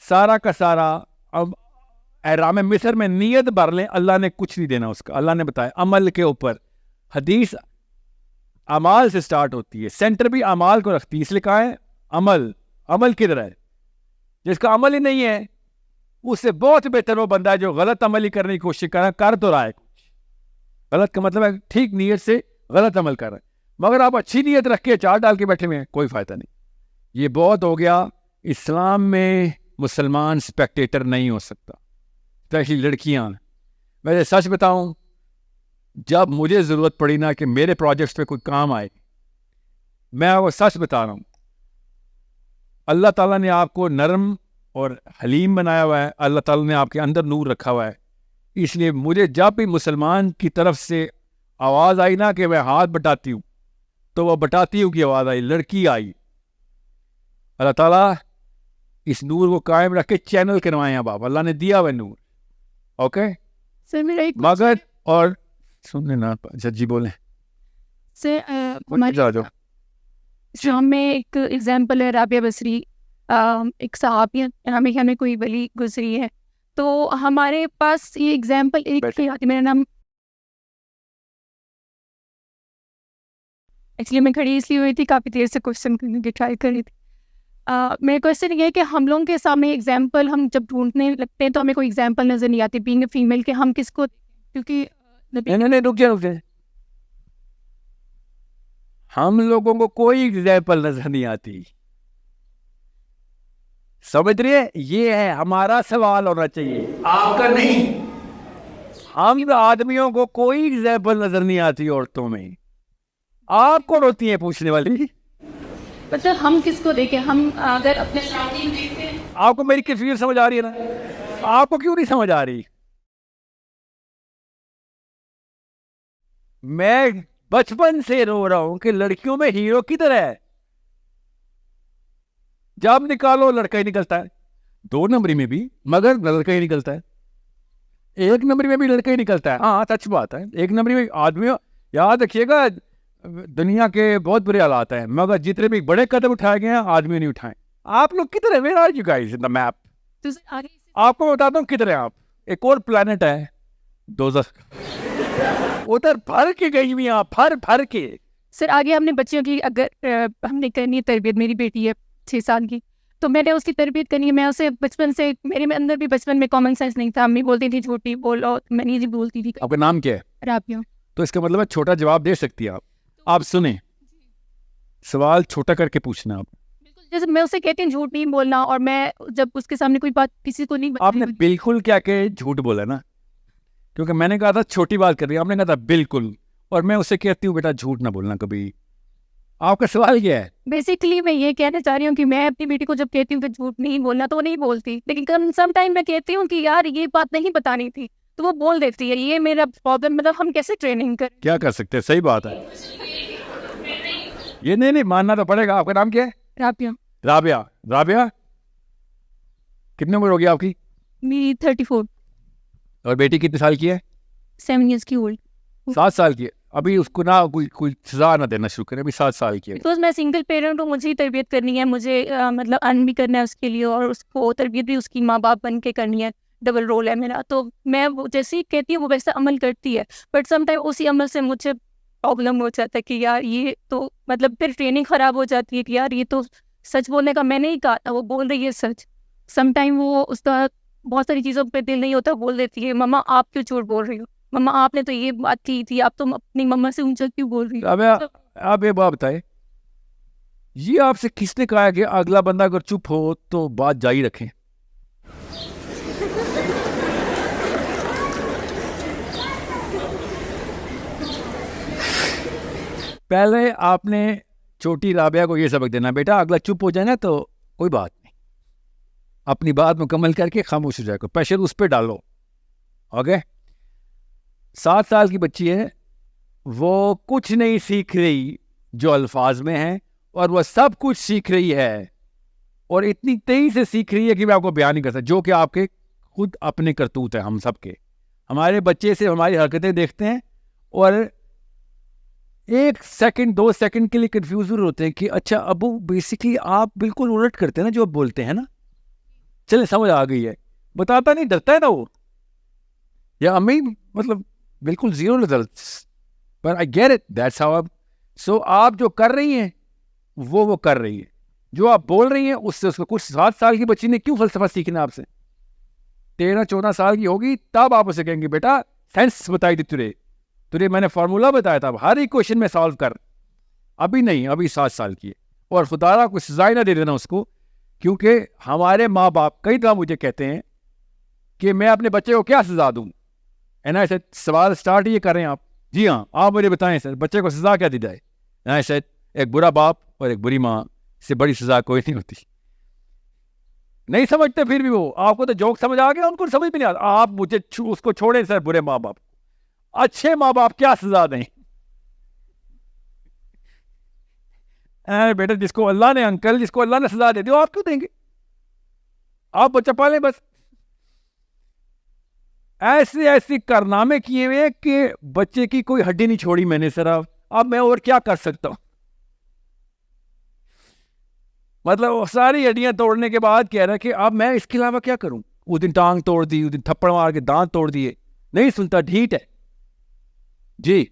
سارا اب احرام مصر میں نیت بھر لیں, اللہ نے کچھ نہیں دینا اس کا. اللہ نے بتایا عمل کے اوپر. حدیث اعمال سے سٹارٹ ہوتی ہے, سینٹر بھی اعمال کو رکھتی ہے, اس لیے کہا ہے عمل کدھر ہے. جس کا عمل ہی نہیں ہے اس سے بہت بہتر وہ بندہ ہے جو غلط عمل ہی کرنے کی کوشش کر تو رہا ہے کچھ. غلط کا مطلب ہے ٹھیک نیت سے غلط عمل کر رہا ہے, مگر آپ اچھی نیت رکھ کے چار ڈال کے بیٹھے ہوئے ہیں, کوئی فائدہ نہیں. یہ بہت ہو گیا. اسلام میں مسلمان اسپیکٹیٹر نہیں ہو سکتا, اسپیشلی لڑکیاں. میں سچ بتاؤں, جب مجھے ضرورت پڑی نا کہ میرے پروجیکٹس پہ کوئی کام آئے, میں وہ سچ بتا رہا ہوں, اللہ تعالیٰ نے آپ کو نرم اور حلیم بنایا ہوا ہے, اللہ تعالیٰ نے آپ کے اندر نور رکھا ہوا ہے. اس لیے مجھے جب بھی مسلمان کی طرف سے آواز آئی نا کہ میں ہاتھ بٹاتی ہوں, تو وہ بٹاتی ہوں کی آواز آئی, لڑکی آئی. اللہ تعالیٰ اس نور کو قائم رکھ کے چینل کروائے اب آپ, اللہ نے دیا ہوا نور. اوکے سر میرا ایک مگر, اور سن لینا, جی بولیں. سر اسلام میں ایک ایگزامپل ہے رابعہ بصری، ایک صحابی ہمیں کوئی ولی گزری ہے، تو ہمارے پاس یہ ایگزامپل ایک ہی آتی. میرا نام ایکچولی میں کھڑی اس لیے ہوئی تھی، کافی دیر سے کوشچن کرنے کی ٹرائی کر رہی تھی. میرا کوشچن یہ ہے کہ ہم لوگوں کے سامنے ایگزامپل ہم جب ڈھونڈنے لگتے ہیں تو ہمیں کوئی ایگزامپل نظر نہیں آتی بینگ اے فیمیل کہ ہم کس کو، کیونکہ نہیں رک جائے. ہم لوگوں کو کوئی ایگزامپل نظر نہیں آتی. سمجھ رہی ہے؟ یہ ہے ہمارا سوال ہونا چاہیے، آپ کا نہیں. ہم آدمیوں کو کوئی ایگزامپل نظر نہیں آتی عورتوں میں. آپ کون ہوتی ہیں پوچھنے والی؟ مطلب ہم کس کو دیکھیں؟ ہم اگر اپنے سامنے دیکھتے ہیں. آپ کو میری کنفیوژن سمجھ آ رہی ہے نا؟ آپ کو کیوں نہیں سمجھ آ رہی؟ میں بچپن سے رو رہا ہوں کہ لڑکیوں میں ہیرو کی طرح ہے. جب نکالو لڑکا ہی نکلتا ہے. 2 نمبری میں بھی مگر لڑکا ہی نکلتا ہے. 1 نمبری میں بھی لڑکا ہی نکلتا ہے. ہاں سچ بات ہے. 1 نمبری میں آدمی، یاد رکھیے گا دنیا کے بہت برے حالات ہیں مگر جتنے بھی بڑے قدم اٹھائے گئے ہیں آدمیوں نے اٹھائے. آپ لوگ کدھر ہیں؟ Where are you guys in the map? آپ کو بتاتا ہوں کدھر ہیں آپ. ایک اور پلانٹ ہے دوزخ، ادھر بھر کے گئی ہوئی آپ، بھر کے. سر آگے ہم نے بچیوں کی اگر ہم نے کرنی ہے تربیت، میری بیٹی ہے 6 سال کی، تو میں نے اس کی تربیت کرنی ہے. میں اسے بچپن سے، میرے اندر بھی بچپن میں کامن سینس نہیں تھا. امی بولتی تھی جھوٹی بولو، میں نہیں بولتی تھی. آپ کا نام کیا ہے؟ رابعہ. تو اس کا مطلب ہے چھوٹا جواب دے سکتی ہیں آپ سنیں، سوال چھوٹا کر کے پوچھنا. آپ جیسے میں اسے کہتی ہوں جھوٹ نہیں بولنا، اور میں جب اس کے سامنے کوئی بات کسی کو نہیں آپ نے بالکل کیا کہ جھوٹ بولا نا، کیونکہ میں نے کہا تھا چھوٹی بات کر رہی، آپ نے کہا تھا بالکل، اور میں اسے کہتی ہوں بیٹا جھوٹ نہ بولنا کبھی. آپ کا سوال کیا ہے؟ بیسیکلی میں یہ کہنا چاہ رہی ہوں کہ میں اپنی بیٹی کو جب کہتی ہوں کہ جھوٹ نہیں بولنا تو وہ نہیں بولتی، لیکن سم ٹائم میں کہتی ہوں کہ یار یہ بات نہیں بتانی تھی تو وہ بول دیتی ہے. یہ میرا پرابلم. مطلب ہم کیسے ٹریننگ کریں؟ کیا کر سکتے ہیں؟ صحیح بات ہے. یہ نہیں ماننا تو پڑے گا. آپ کا نام کیا ہے؟ رابعہ. رابعہ کتنی عمر ہوگی آپ کی؟ میری 34. اور بیٹی کتنے سال کی ہے؟ 7 years کی اولڈ. 7 سال کی ہے. ابھی اس کو نہ کوئی سزا نہ دینا شروع کریں، ابھی 7 سال کی ہے. بیکاز میں سنگل پیرنٹ ہوں، مجھے ہی تربیت کرنی ہے، مجھے مطلب ارن بھی کرنا ہے اس کے لیے، اور اس کو تربیت بھی اس کی ماں باپ بن کے کرنی ہے. ڈبل رول ہے میرا. تو میں جیسے ہی کہتی ہوں وہ ویسا عمل کرتی ہے، بٹ سم ٹائم اسی عمل سے مجھے پرابلم ہو جاتا ہے کہ یار یہ تو مطلب پھر ٹریننگ خراب ہو جاتی ہے کہ یار یہ تو سچ بولنے کا میں نہیں کہا تھا، وہ بول رہی ہے سچ. سم ٹائم وہ اس کا بہت ساری چیزوں پہ دل نہیں ہوتا، بول دیتی ہے مما آپ کیوں جھوٹ بول رہی ہو، مما آپ نے تو یہ بات کی تھی، آپ تو اپنی مما سے اونچا کیوں بول رہی ہو. آپ یہ بات بتائیں، یہ آپ سے کس نے کہا کہ اگلا بندہ اگر چپ ہو تو بات جاری رکھیں؟ پہلے آپ نے چھوٹی رابعہ کو یہ سبق دینا، بیٹا اگلا چپ ہو جائے نا تو کوئی بات نہیں، اپنی بات مکمل کر کے خاموش ہو جائے گا، پریشر اس پہ ڈالو. اوکے؟ 7 سال کی بچی ہے، وہ کچھ نہیں سیکھ رہی جو الفاظ میں ہیں، اور وہ سب کچھ سیکھ رہی ہے، اور اتنی تیزی سے سیکھ رہی ہے کہ میں آپ کو بیان نہیں کر سکتا، جو کہ آپ کے خود اپنے کرتوت ہیں. ہم سب کے، ہمارے بچے سے ہماری حرکتیں دیکھتے ہیں اور 1 سیکنڈ 2 سیکنڈ کے لیے کنفیوز ہوتے ہیں کہ اچھا ابو بیسکلی آپ بالکل الٹ کرتے ہیں نا جو آپ بولتے ہیں نا. چلے سمجھ آ گئی ہے. بتاتا نہیں، ڈرتا ہے نا وہ، یا امی مطلب بالکل زیرو ریزلٹس، پر I get it, that's how. So آپ جو کر رہی ہیں وہ کر رہی ہے، جو آپ بول رہی ہیں اس سے اس کو کچھ 7 سال کی بچی نے کیوں فلسفہ سیکھنا آپ سے؟ 13-14 سال کی ہوگی تب آپ اسے کہیں گے بیٹا سائنس بتائی تھی تجھے میں نے فارمولا بتایا تھا، ہر ایک کوشچن میں سالو کر. ابھی نہیں، ابھی 7 سال کی ہے. اور خدا را کچھ سزا نہ دے دینا اس کو، کیونکہ ہمارے ماں باپ کئی دفعہ مجھے کہتے ہیں کہ میں اپنے بچے کو کیا سزا دوں. اینا سر سوال سٹارٹ یہ کر رہے ہیں آپ؟ جی ہاں، آپ مجھے بتائیں سر بچے کو سزا کیا دی جائے؟ اینا سر ایک برا باپ اور ایک بری ماں سے بڑی سزا کوئی نہیں ہوتی. نہیں سمجھتے پھر بھی وہ، آپ کو تو جوک سمجھ آ گیا، ان کو سمجھ بھی نہیں آتا. آپ مجھے اس کو چھوڑیں سر برے ماں باپ، اچھے ماں باپ کیا سزا دیں؟ بیٹا جس کو اللہ نے انکل جس کو اللہ نے سزا دے دی آپ کیوں دیں گے؟ آپ بچہ پالیں بس. ایسے کارنامے کیے ہوئے کہ بچے کی کوئی ہڈی نہیں چھوڑی میں نے سر. اب میں اور کیا کر سکتا ہوں؟ مطلب وہ ساری ہڈیاں توڑنے کے بعد کہہ رہا ہے کہ اب میں اس کے علاوہ کیا کروں. اس دن ٹانگ توڑ دی, اس دن تھپڑ مار کے دانت توڑ دیے, نہیں سنتا, ڈھیٹ ہے. جی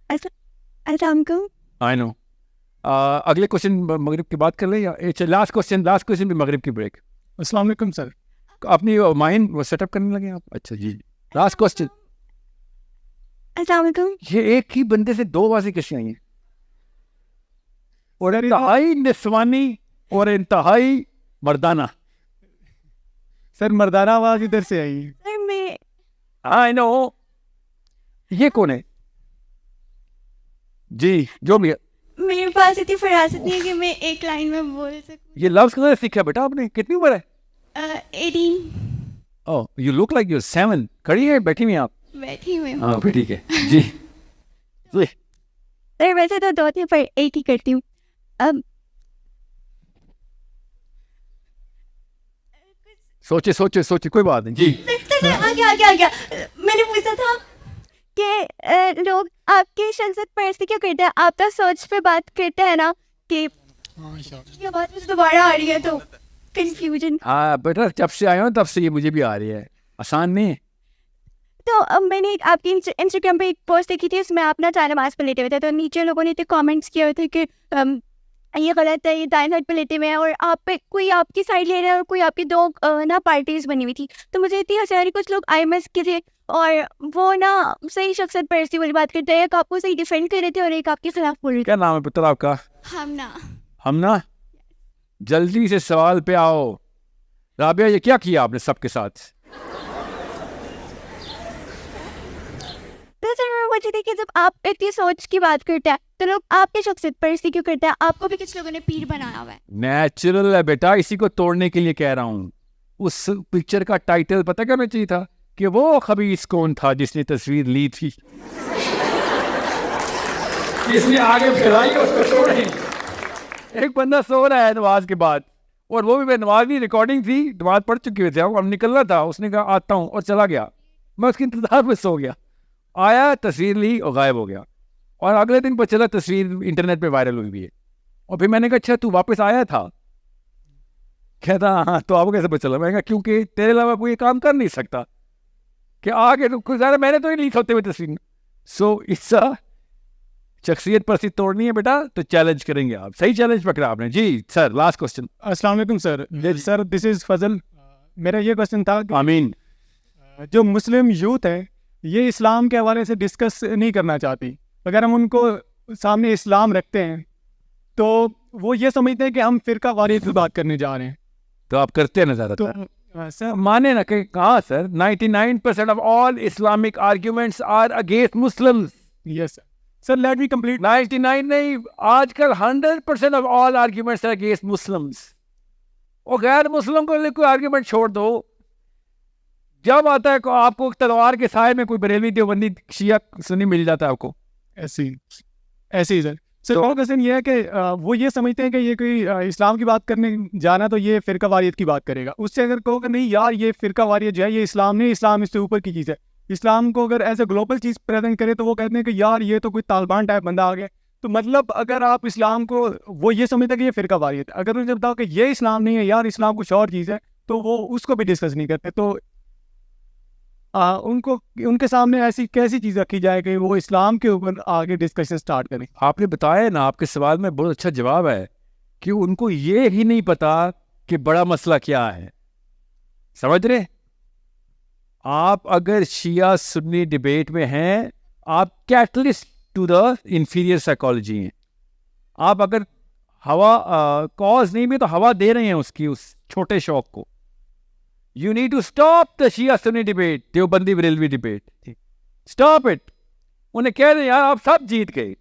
السلام علیکم. آئی نو. اگلے کوشچن مغرب کی بات کر لیں یا لاسٹ کوشچن بھی مغرب کی بریک. السلام علیکم سر. اپنی مائنڈ سیٹ اپ کرنے لگے آپ. اچھا جی, لاسٹ کوشچن. السلام علیکم. یہ ایک ہی بندے سے 2 بازی کیسے آئی ہیں, اور انتہائی نسوانی اور انتہائی مردانہ. سر مردانہ آواز ادھر سے آئی. سر میں آئی نو. یہ کون ہے جی جو بھی ہے؟ میرے پاس اتنی فراست نہیں ہے کہ میں ایک لائن میں بول سکوں. یہ لفظ کہاں سے سیکھا بیٹا آپ نے, کتنی عمر ہے؟ 18. اوہ یو لک لائک یو 7. کھڑی ہے بیٹھی ہوئی آپ؟ بیٹھی ہوئی ہوں. ہاں ٹھیک ہے جی. سر ویسے تو 2 پر 8 ہی کرتی ہوں. اب سوچے کوئی بات نہیں جی. سر آ گیا. میں نے پوچھا تھا کہ لوگ آپ کی شخصیت پرستی کیوں کرتے ہیں. آپ تو سوچ پہ بات کرتے ہیں نا کہ یہ بات مجھے دوبارہ آ رہی ہے تو کنفیوژن. ہاں بیٹا جب سے آیا ہوں تب سے یہ مجھے بھی آ رہی ہے, آسان نہیں ہے. تو میں نے آپ کی انسٹاگرام پہ ایک پوسٹ دیکھی تھی, اس میں آپ نا چائے نماز پہ لیٹے ہوئے تھے, تو نیچے لوگوں نے اتنے کامنٹس کیے ہوئے تھے کہ یہ غلط ہے, یہ دائیں سائڈ پہ لیٹے ہوئے ہیں, اور آپ پہ کوئی آپ کی سائڈ لے رہا ہے اور کوئی آپ کی 2 نا پارٹیز بنی ہوئی تھی. تو مجھے اتنی ہنسی آ رہی. کچھ لوگ آئی ایم ایس کے تھے اور وہ نا صحیح شخصیت پرستی والی بات کرتے ہیں, ایک آپ کو صحیح ڈیفینڈ کر رہے تھے اور ایک آپ کے خلاف بول رہے تھے. کیا نام ہے پتر آپ کا؟ ہمنا. جلدی سے سوال پہ آؤ. رابعہ یہ کیا کیا آپ نے سب کے ساتھ؟ تو سر میں مجھے دیکھیے, جب آپ اتنی سوچ کی بات کرتے ہیں تو لوگ آپ کی شخصیت پرستی کیوں کرتے ہیں؟ آپ کو بھی کچھ لوگوں نے پیر بنایا ہوا ہے. نیچرل ہے بیٹا, اسی کو توڑنے کے لیے کہہ رہا ہوں. اس پکچر کا ٹائٹل پتہ کرنا چاہیے تھا کہ وہ خبیث کون تھا جس نے تصویر لی تھی, اس نے آگے پھیلائی اس کو چھوڑی. ایک بندہ سو رہا ہے نماز کے بعد, اور وہ بھی میں نماز کی ریکارڈنگ تھی, نماز پڑھ چکی ہوئے تھے, ہم نکلنا تھا, اس نے کہا آتا ہوں, اور چلا گیا. میں اس کے انتظار میں سو گیا. آیا, تصویر لی اور غائب ہو گیا. اور اگلے دن پتہ چلا تصویر انٹرنیٹ پہ وائرل ہوئی ہوئی ہے. اور پھر میں نے کہا اچھا تو واپس آیا تھا؟ کہتا ہاں. تو آپ کو کیسے پتہ چلا؟ میں نے کہا کیونکہ تیرے علاوہ کوئی کام کر نہیں سکتا کہ آگے میں نے تو نہیں لی ہوتے ہوئے تصویر. سو اس شخصیت پر سے توڑنی ہے بیٹا تو چیلنج کریں گے آپ. صحیح چیلنج پکڑا آپ نے. جی سر لاسٹ کوشچن. السلام علیکم سر. سر دس از فضل. میرا یہ کوشچن تھا کہ آمین. جو مسلم یوتھ ہے یہ اسلام کے حوالے سے ڈسکس نہیں کرنا چاہتی. اگر ہم ان کو سامنے اسلام رکھتے ہیں تو وہ یہ سمجھتے ہیں کہ ہم فرقہ واریت کی بات کرنے جا رہے ہیں. تو آپ کرتے ہیں زیادہ تو سر مانے نا کہ کہاں sir 99% of all Islamic arguments are against Muslims. Yes sir. Sir let me complete. 99 نہیں, آج کل 100% of all arguments are against Muslims. اور غیر مسلم کو کوئی آرگیومنٹ چھوڑ دو. جب آتا ہے آپ کو تلوار کے سائے میں کوئی بریلوی دیوبندی شیعہ سنی مل جاتا ہے آپ کو. ایسے ہی سر. سر اور کوشچن یہ ہے کہ وہ یہ سمجھتے ہیں کہ یہ کوئی اسلام کی بات کرنے جانا تو یہ فرقہ واریت کی بات کرے گا. اس سے اگر کہو کہ نہیں یار یہ فرقہ واریت جو ہے یہ اسلام نہیں, اسلام اس سے اوپر کی چیز ہے, اسلام کو اگر ایز اے گلوبل چیز پریزنٹ کرے تو وہ کہتے ہیں کہ یار یہ تو کوئی طالبان ٹائپ بندہ آ گیا. تو مطلب اگر آپ اسلام کو, وہ یہ سمجھتے ہیں کہ یہ فرقہ واریت ہے, اگر انہیں بتاؤ کہ یہ اسلام نہیں ہے یار اسلام کچھ اور چیز ہے, تو وہ اس کو بھی ڈسکس نہیں کرتے. تو ان کے سامنے ایسی کیسی چیز رکھی جائے کہ وہ اسلام کے اوپر آگے ڈسکشن سٹارٹ کریں. آپ نے بتایا نا, آپ کے سوال میں بہت اچھا جواب ہے کہ ان کو یہ ہی نہیں پتا کہ بڑا مسئلہ کیا ہے. سمجھ رہے؟ آپ اگر شیعہ سنی ڈیبیٹ میں ہیں, آپ catalyst to the inferior psychology ہیں. آپ اگر ہوا کاز نہیں بھی تو ہوا دے رہے ہیں اس کی, اس چھوٹے شوق کو. You need to stop the Shia Sunni debate, Deobandi Barelvi debate. Stop it. انہیں کہہ رہے ہیں یار آپ سب جیت گئے.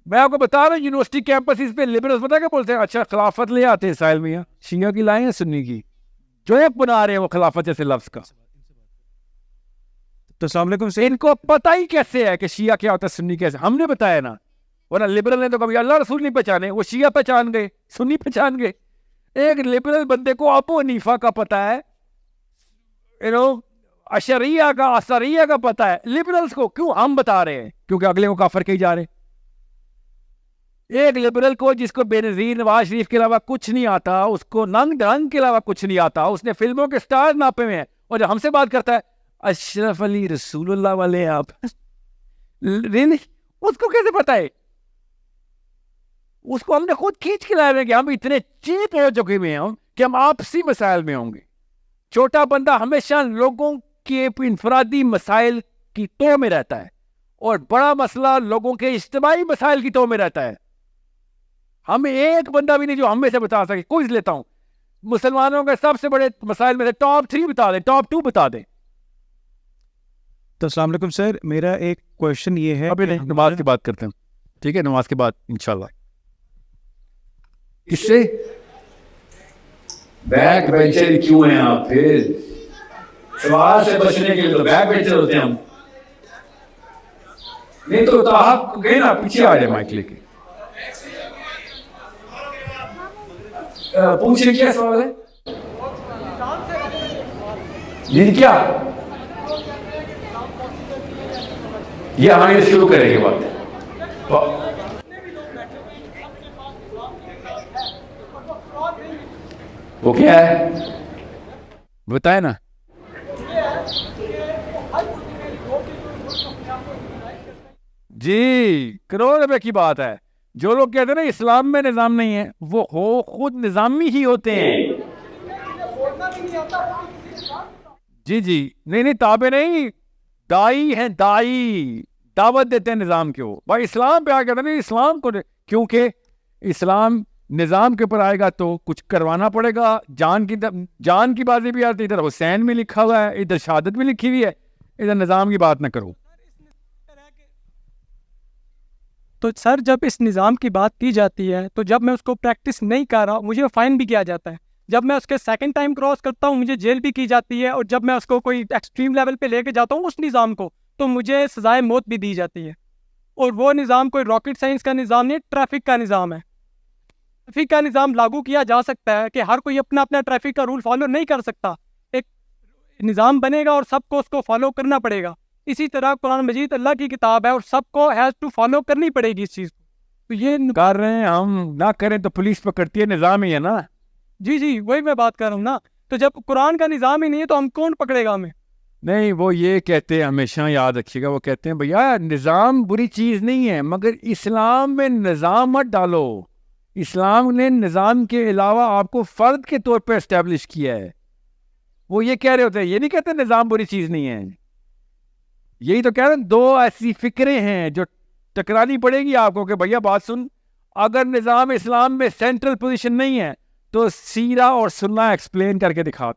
میں آپ کو بتا رہا ہوں یونیورسٹی کیمپس پہ لبرلز پتہ کیا بولتے ہیں, اچھا خلافت لے آتے ہیں ساحل میاں, شیعہ کی لائیں ہیں سنی کی, جو ایک بنا رہے ہیں وہ خلافت جیسے لفظ کا. تو السلام علیکم سے ان کو پتہ ہی کیسے ہے کہ شیعہ کیا ہوتا ہے سنی کیسے. ہم نے بتایا نا, ورنہ لبرل نے تو کبھی اللہ رسول نہیں پہچانے, وہ شیعہ پہچان گئے, سنی پہچان گئے. ایک لبرل بندے کو ابو حنیفہ کا پتہ ہے, اشریہ کا اثریہ کا پتہ ہے. لبرلز کو کیوں ہم بتا رہے ہیں؟ کیونکہ اگلے کو کافر کہی جا رہے ہیں. ایک لبرل کو جس کو بے نظیر نواز شریف کے علاوہ کچھ نہیں آتا, اس کو ننگ ڈھنگ کے علاوہ کچھ نہیں آتا, اس نے فلموں کے سٹار ناپے ہوئے ہیں, اور جب ہم سے بات کرتا ہے اشرف علی رسول اللہ والے آپ اس کو کیسے پتا ہے؟ اس کو ہم نے خود کھینچ کے لائے ہوئے کہ ہم اتنے چیپ ہو چکے ہوئے ہیں کہ ہم آپسی مسائل میں ہوں گے. چھوٹا بندہ ہمیشہ لوگوں کے انفرادی مسائل کی تو میں رہتا ہے, اور بڑا مسئلہ لوگوں کے اجتماعی مسائل کی تو میں رہتا ہے. ہمیں ایک بندہ بھی نہیں جو ہم میں سے بتا سکے. کوئی لیتا ہوں مسلمانوں کے سب سے بڑے مسائل میں سے ٹاپ 3 بتا دیں, ٹاپ 2 بتا دیں. تو السلام علیکم سر, میرا ایک کویشچن یہ ہے, ابھی نہیں, نماز کی بات کرتے ہیں, ٹھیک ہے, نماز کے بعد انشاءاللہ. کس سے بیک بینچر کیوں ہیں آپ؟ پھر سوال سے بچنے کے لیے تو بیک بینچر ہوتے ہیں ہم. نہیں تو آپ گئے نا, پیچھے آ جائے مائک لے کے. پوچھیں کیا سوال ہے جی؟ کیا یہ ہمیں شروع کریں گے بات. وہ کیا ہے بتائے نا. جی کروڑ روپے کی بات ہے. جو لوگ کہتے ہیں نا اسلام میں نظام نہیں ہے, وہ خود نظامی ہی ہوتے ہیں. جی نہیں تابع نہیں, دائی ہیں, دائی دعوت دیتے ہیں نظام کے. وہ بھائی اسلام پہ آ کہتے ہیں اسلام کو, کیونکہ اسلام نظام کے اوپر آئے گا تو کچھ کروانا پڑے گا. جان کی بازی بھی آتی ہے, ادھر حسین بھی لکھا ہوا ہے, ادھر شہادت بھی لکھی ہوئی ہے, ادھر نظام کی بات نہ کرو. تو سر جب اس نظام کی بات کی جاتی ہے تو جب میں اس کو پریکٹس نہیں کر رہا مجھے فائن بھی کیا جاتا ہے. جب میں اس کے سیکنڈ ٹائم کراس کرتا ہوں مجھے جیل بھی کی جاتی ہے, اور جب میں اس کو کوئی ایکسٹریم لیول پہ لے کے جاتا ہوں اس نظام کو تو مجھے سزائے موت بھی دی جاتی ہے. اور وہ نظام کوئی راکٹ سائنس کا نظام نہیں, ٹریفک کا نظام ہے. ٹریفک کا نظام لاگو کیا جا سکتا ہے کہ ہر کوئی اپنا اپنا ٹریفک کا رول فالو نہیں کر سکتا. ایک نظام بنے گا اور سب کو اس کو فالو کرنا پڑے گا. اسی طرح قرآن مجید اللہ کی کتاب ہے اور سب کو ہیز ٹو فالو کرنی پڑے گی اس چیز کو. تو یہ کر رہے ہیں ہم, نہ کریں تو پولیس پکڑتی ہے, نظام ہی ہے نا. جی وہی میں بات کر رہا ہوں نا. تو جب قرآن کا نظام ہی نہیں ہے تو ہم کون پکڑے گا ہمیں؟ نہیں وہ یہ کہتے ہیں, ہمیشہ یاد رکھیے گا, وہ کہتے ہیں بھیا نظام بری چیز نہیں ہے, مگر اسلام میں نظام مت ڈالو. اسلام نے نظام کے علاوہ آپ کو فرد کے طور پہ اسٹیبلش کیا ہے. وہ یہ کہہ رہے ہوتے ہیں, یہ نہیں کہتے نظام بری چیز نہیں ہے. یہی تو کہہ رہے ہیں, دو ایسی فکریں ہیں جو ٹکرانی پڑے گی آپ کو کہ بھیا بات سن, اگر نظام اسلام میں سینٹرل پوزیشن نہیں ہے تو سیرہ اور سنہ ایکسپلین کر کے دکھا.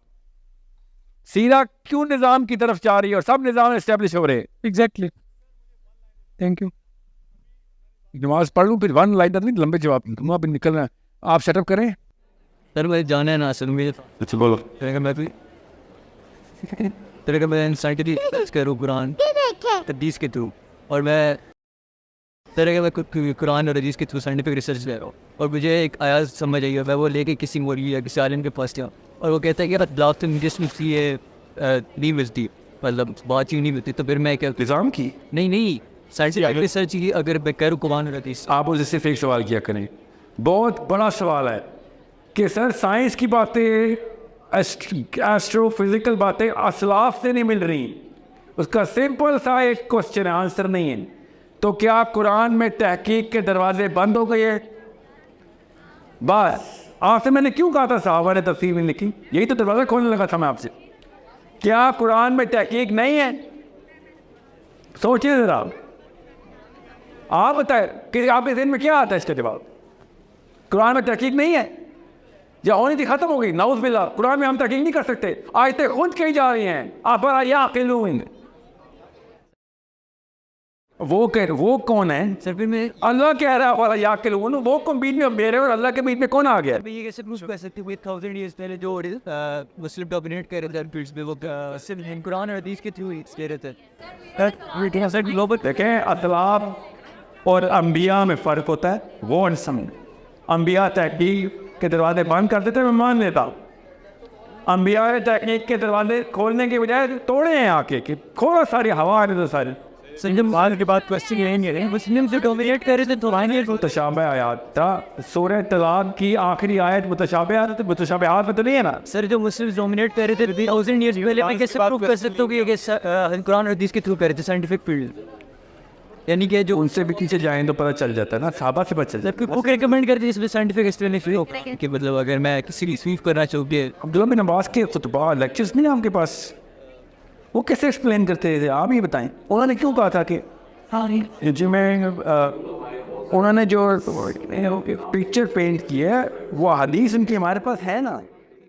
سیرہ کیوں نظام کی طرف جا رہی ہے اور سب نظام اسٹیبلش ہو رہے ہیں. Exactly, thank you. نماز پڑھ لوں پھر 1 لائن نہیں, لمبے جواب دوں, اب نکلنا ہے, آپ سیٹ اپ کریں. سر مجھے جانا ہے نا اصل میں. اچھا بولو. تیرے کا میں سائنٹیفک ریسرچ کروں قرآن حدیث کے تھرو, اور میں تیرے کا میں قرآن اور حدیث کے تھرو سائنٹیفک ریسرچ لے رہا ہوں, اور مجھے ایک آیات سمجھ آئی ہے, میں وہ لے کے کسی مولوی یا کسی عالم کے پاس جاؤں اور وہ کہتا ہے کہ لاکھ جس میں یہ نہیں ملتی, مطلب بات چیت نہیں ملتی, تو پھر میں کیا نظام کی نہیں سائنٹیفک ریسرچ کی اگر میں کروں قرآن اور حدیث. آپ اسے صرف ایک سوال کیا کریں, بہت بڑا سوال ہے کہ سر سائنس کی باتیں, ایسٹرو فزیکل باتیں اسلاف سے نہیں مل رہی. اس کا سمپل سا ایک کوشچن ہے, آنسر نہیں ہے. تو کیا قرآن میں تحقیق کے دروازے بند ہو گئے؟ بس آپ سے میں نے کیوں کہا تھا صحابہ نے تفسیر میں لکھی, یہی تو دروازہ کھولنے لگا تھا میں آپ سے. کیا قرآن میں تحقیق نہیں ہے؟ سوچیں ذرا, آپ بتائیں کہ آپ کے ذہن میں کیا آتا ہے اس کا جواب. قرآن میں تحقیق نہیں ہے یا ہونی تھی, ختم ہو گئی, نعوذ باللہ. قرآن میں ہم تحقیق نہیں کر سکتے, آیتیں خود کہی جا رہی ہیں. افلا یعقلون, وہ کون ہے؟ سر پھر میں اللہ کہہ رہا ہے افلا یعقلون, وہ کون بیچ میں میرے اور اللہ کے بیچ میں کون آ گیا؟ یہ کیسے پروف کر سکتے ہیں 1000 ایئرس پہلے جو مسلم ڈومینیٹ کر رہے تھے میں, وہ قرآن اور حدیث کے تھرو لے رہے تھے. دیکھیں اطلاف اور انبیاء میں فرق ہوتا ہے, وہ سمجھ. انبیاء تحقیق کے دروازے بند کر دیتے, میں مان لیتا. انبیاء تحقیق کے دروازے کھولنے کی بجائے توڑے ہیں آ کے, کہ کھولا ساری ہوا ہے تو ساری. سر جب بعد کے بعد کوشچن لیں گے مسلم سے ڈومینیٹ کر رہے تھے تو متشابہ آیات تھا سورہ طلاق کی آخری آیت متشابہات متشابہات میں تو نہیں ہے نا. سر جو مسلم ڈومینیٹ کر رہے تھے 1000 ایئرز پہلے میں کیسے پروف کر سکتا ہوں کہ یہ قرآن اور حدیث کے تھرو کر رہے تھے سائنٹیفک فیلڈ, یعنی کہ جو ان سے بھی پیچھے جائیں تو پتہ چل جاتا ہے نا, صحابہ سے پتہ چل جاتا ہے. بک ریکمینڈ کرتے اس میں سائنٹیفک ایکسپلینیشن ہو کہ مطلب اگر میں کسی کی سویپ کرنا چاہوں کہ عبداللہ بن عباس کے خطبہ لیکچرز نہیں ہیں آپ کے پاس, وہ کیسے ایکسپلین کرتے تھے آپ ہی بتائیں. انہوں نے کیوں کہا تھا کہ جی میں انہوں نے جو پکچر پینٹ کی ہے وہ حدیث ان کی ہمارے پاس ہے نا.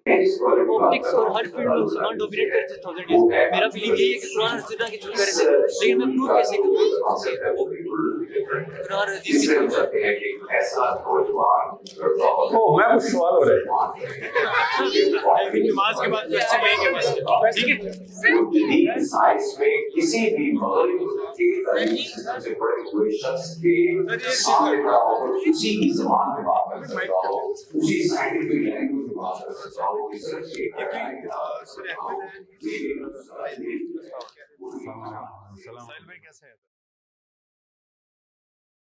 آپٹکس اور ہر فیلڈ میں مسلمان ڈومینیٹ کرتے تھے 1000 ایئرز میں. میرا بلیو یہی ہے کہ قرآن اور سنت کے تھرو کر رہے تھے, لیکن میں پروف کیسے کروں قرآن اور حدیث کے تھرو. میں کچھ سوال ہو رہا ہے نماز کے بعد کوشچن لیں گے بس, ٹھیک ہے. سائنس میں کسی بھی اسی کی زبان میں بات کرتا ہو, اسی سائنٹیفک لینگویج میں بات کرتا ہو, ریسرچ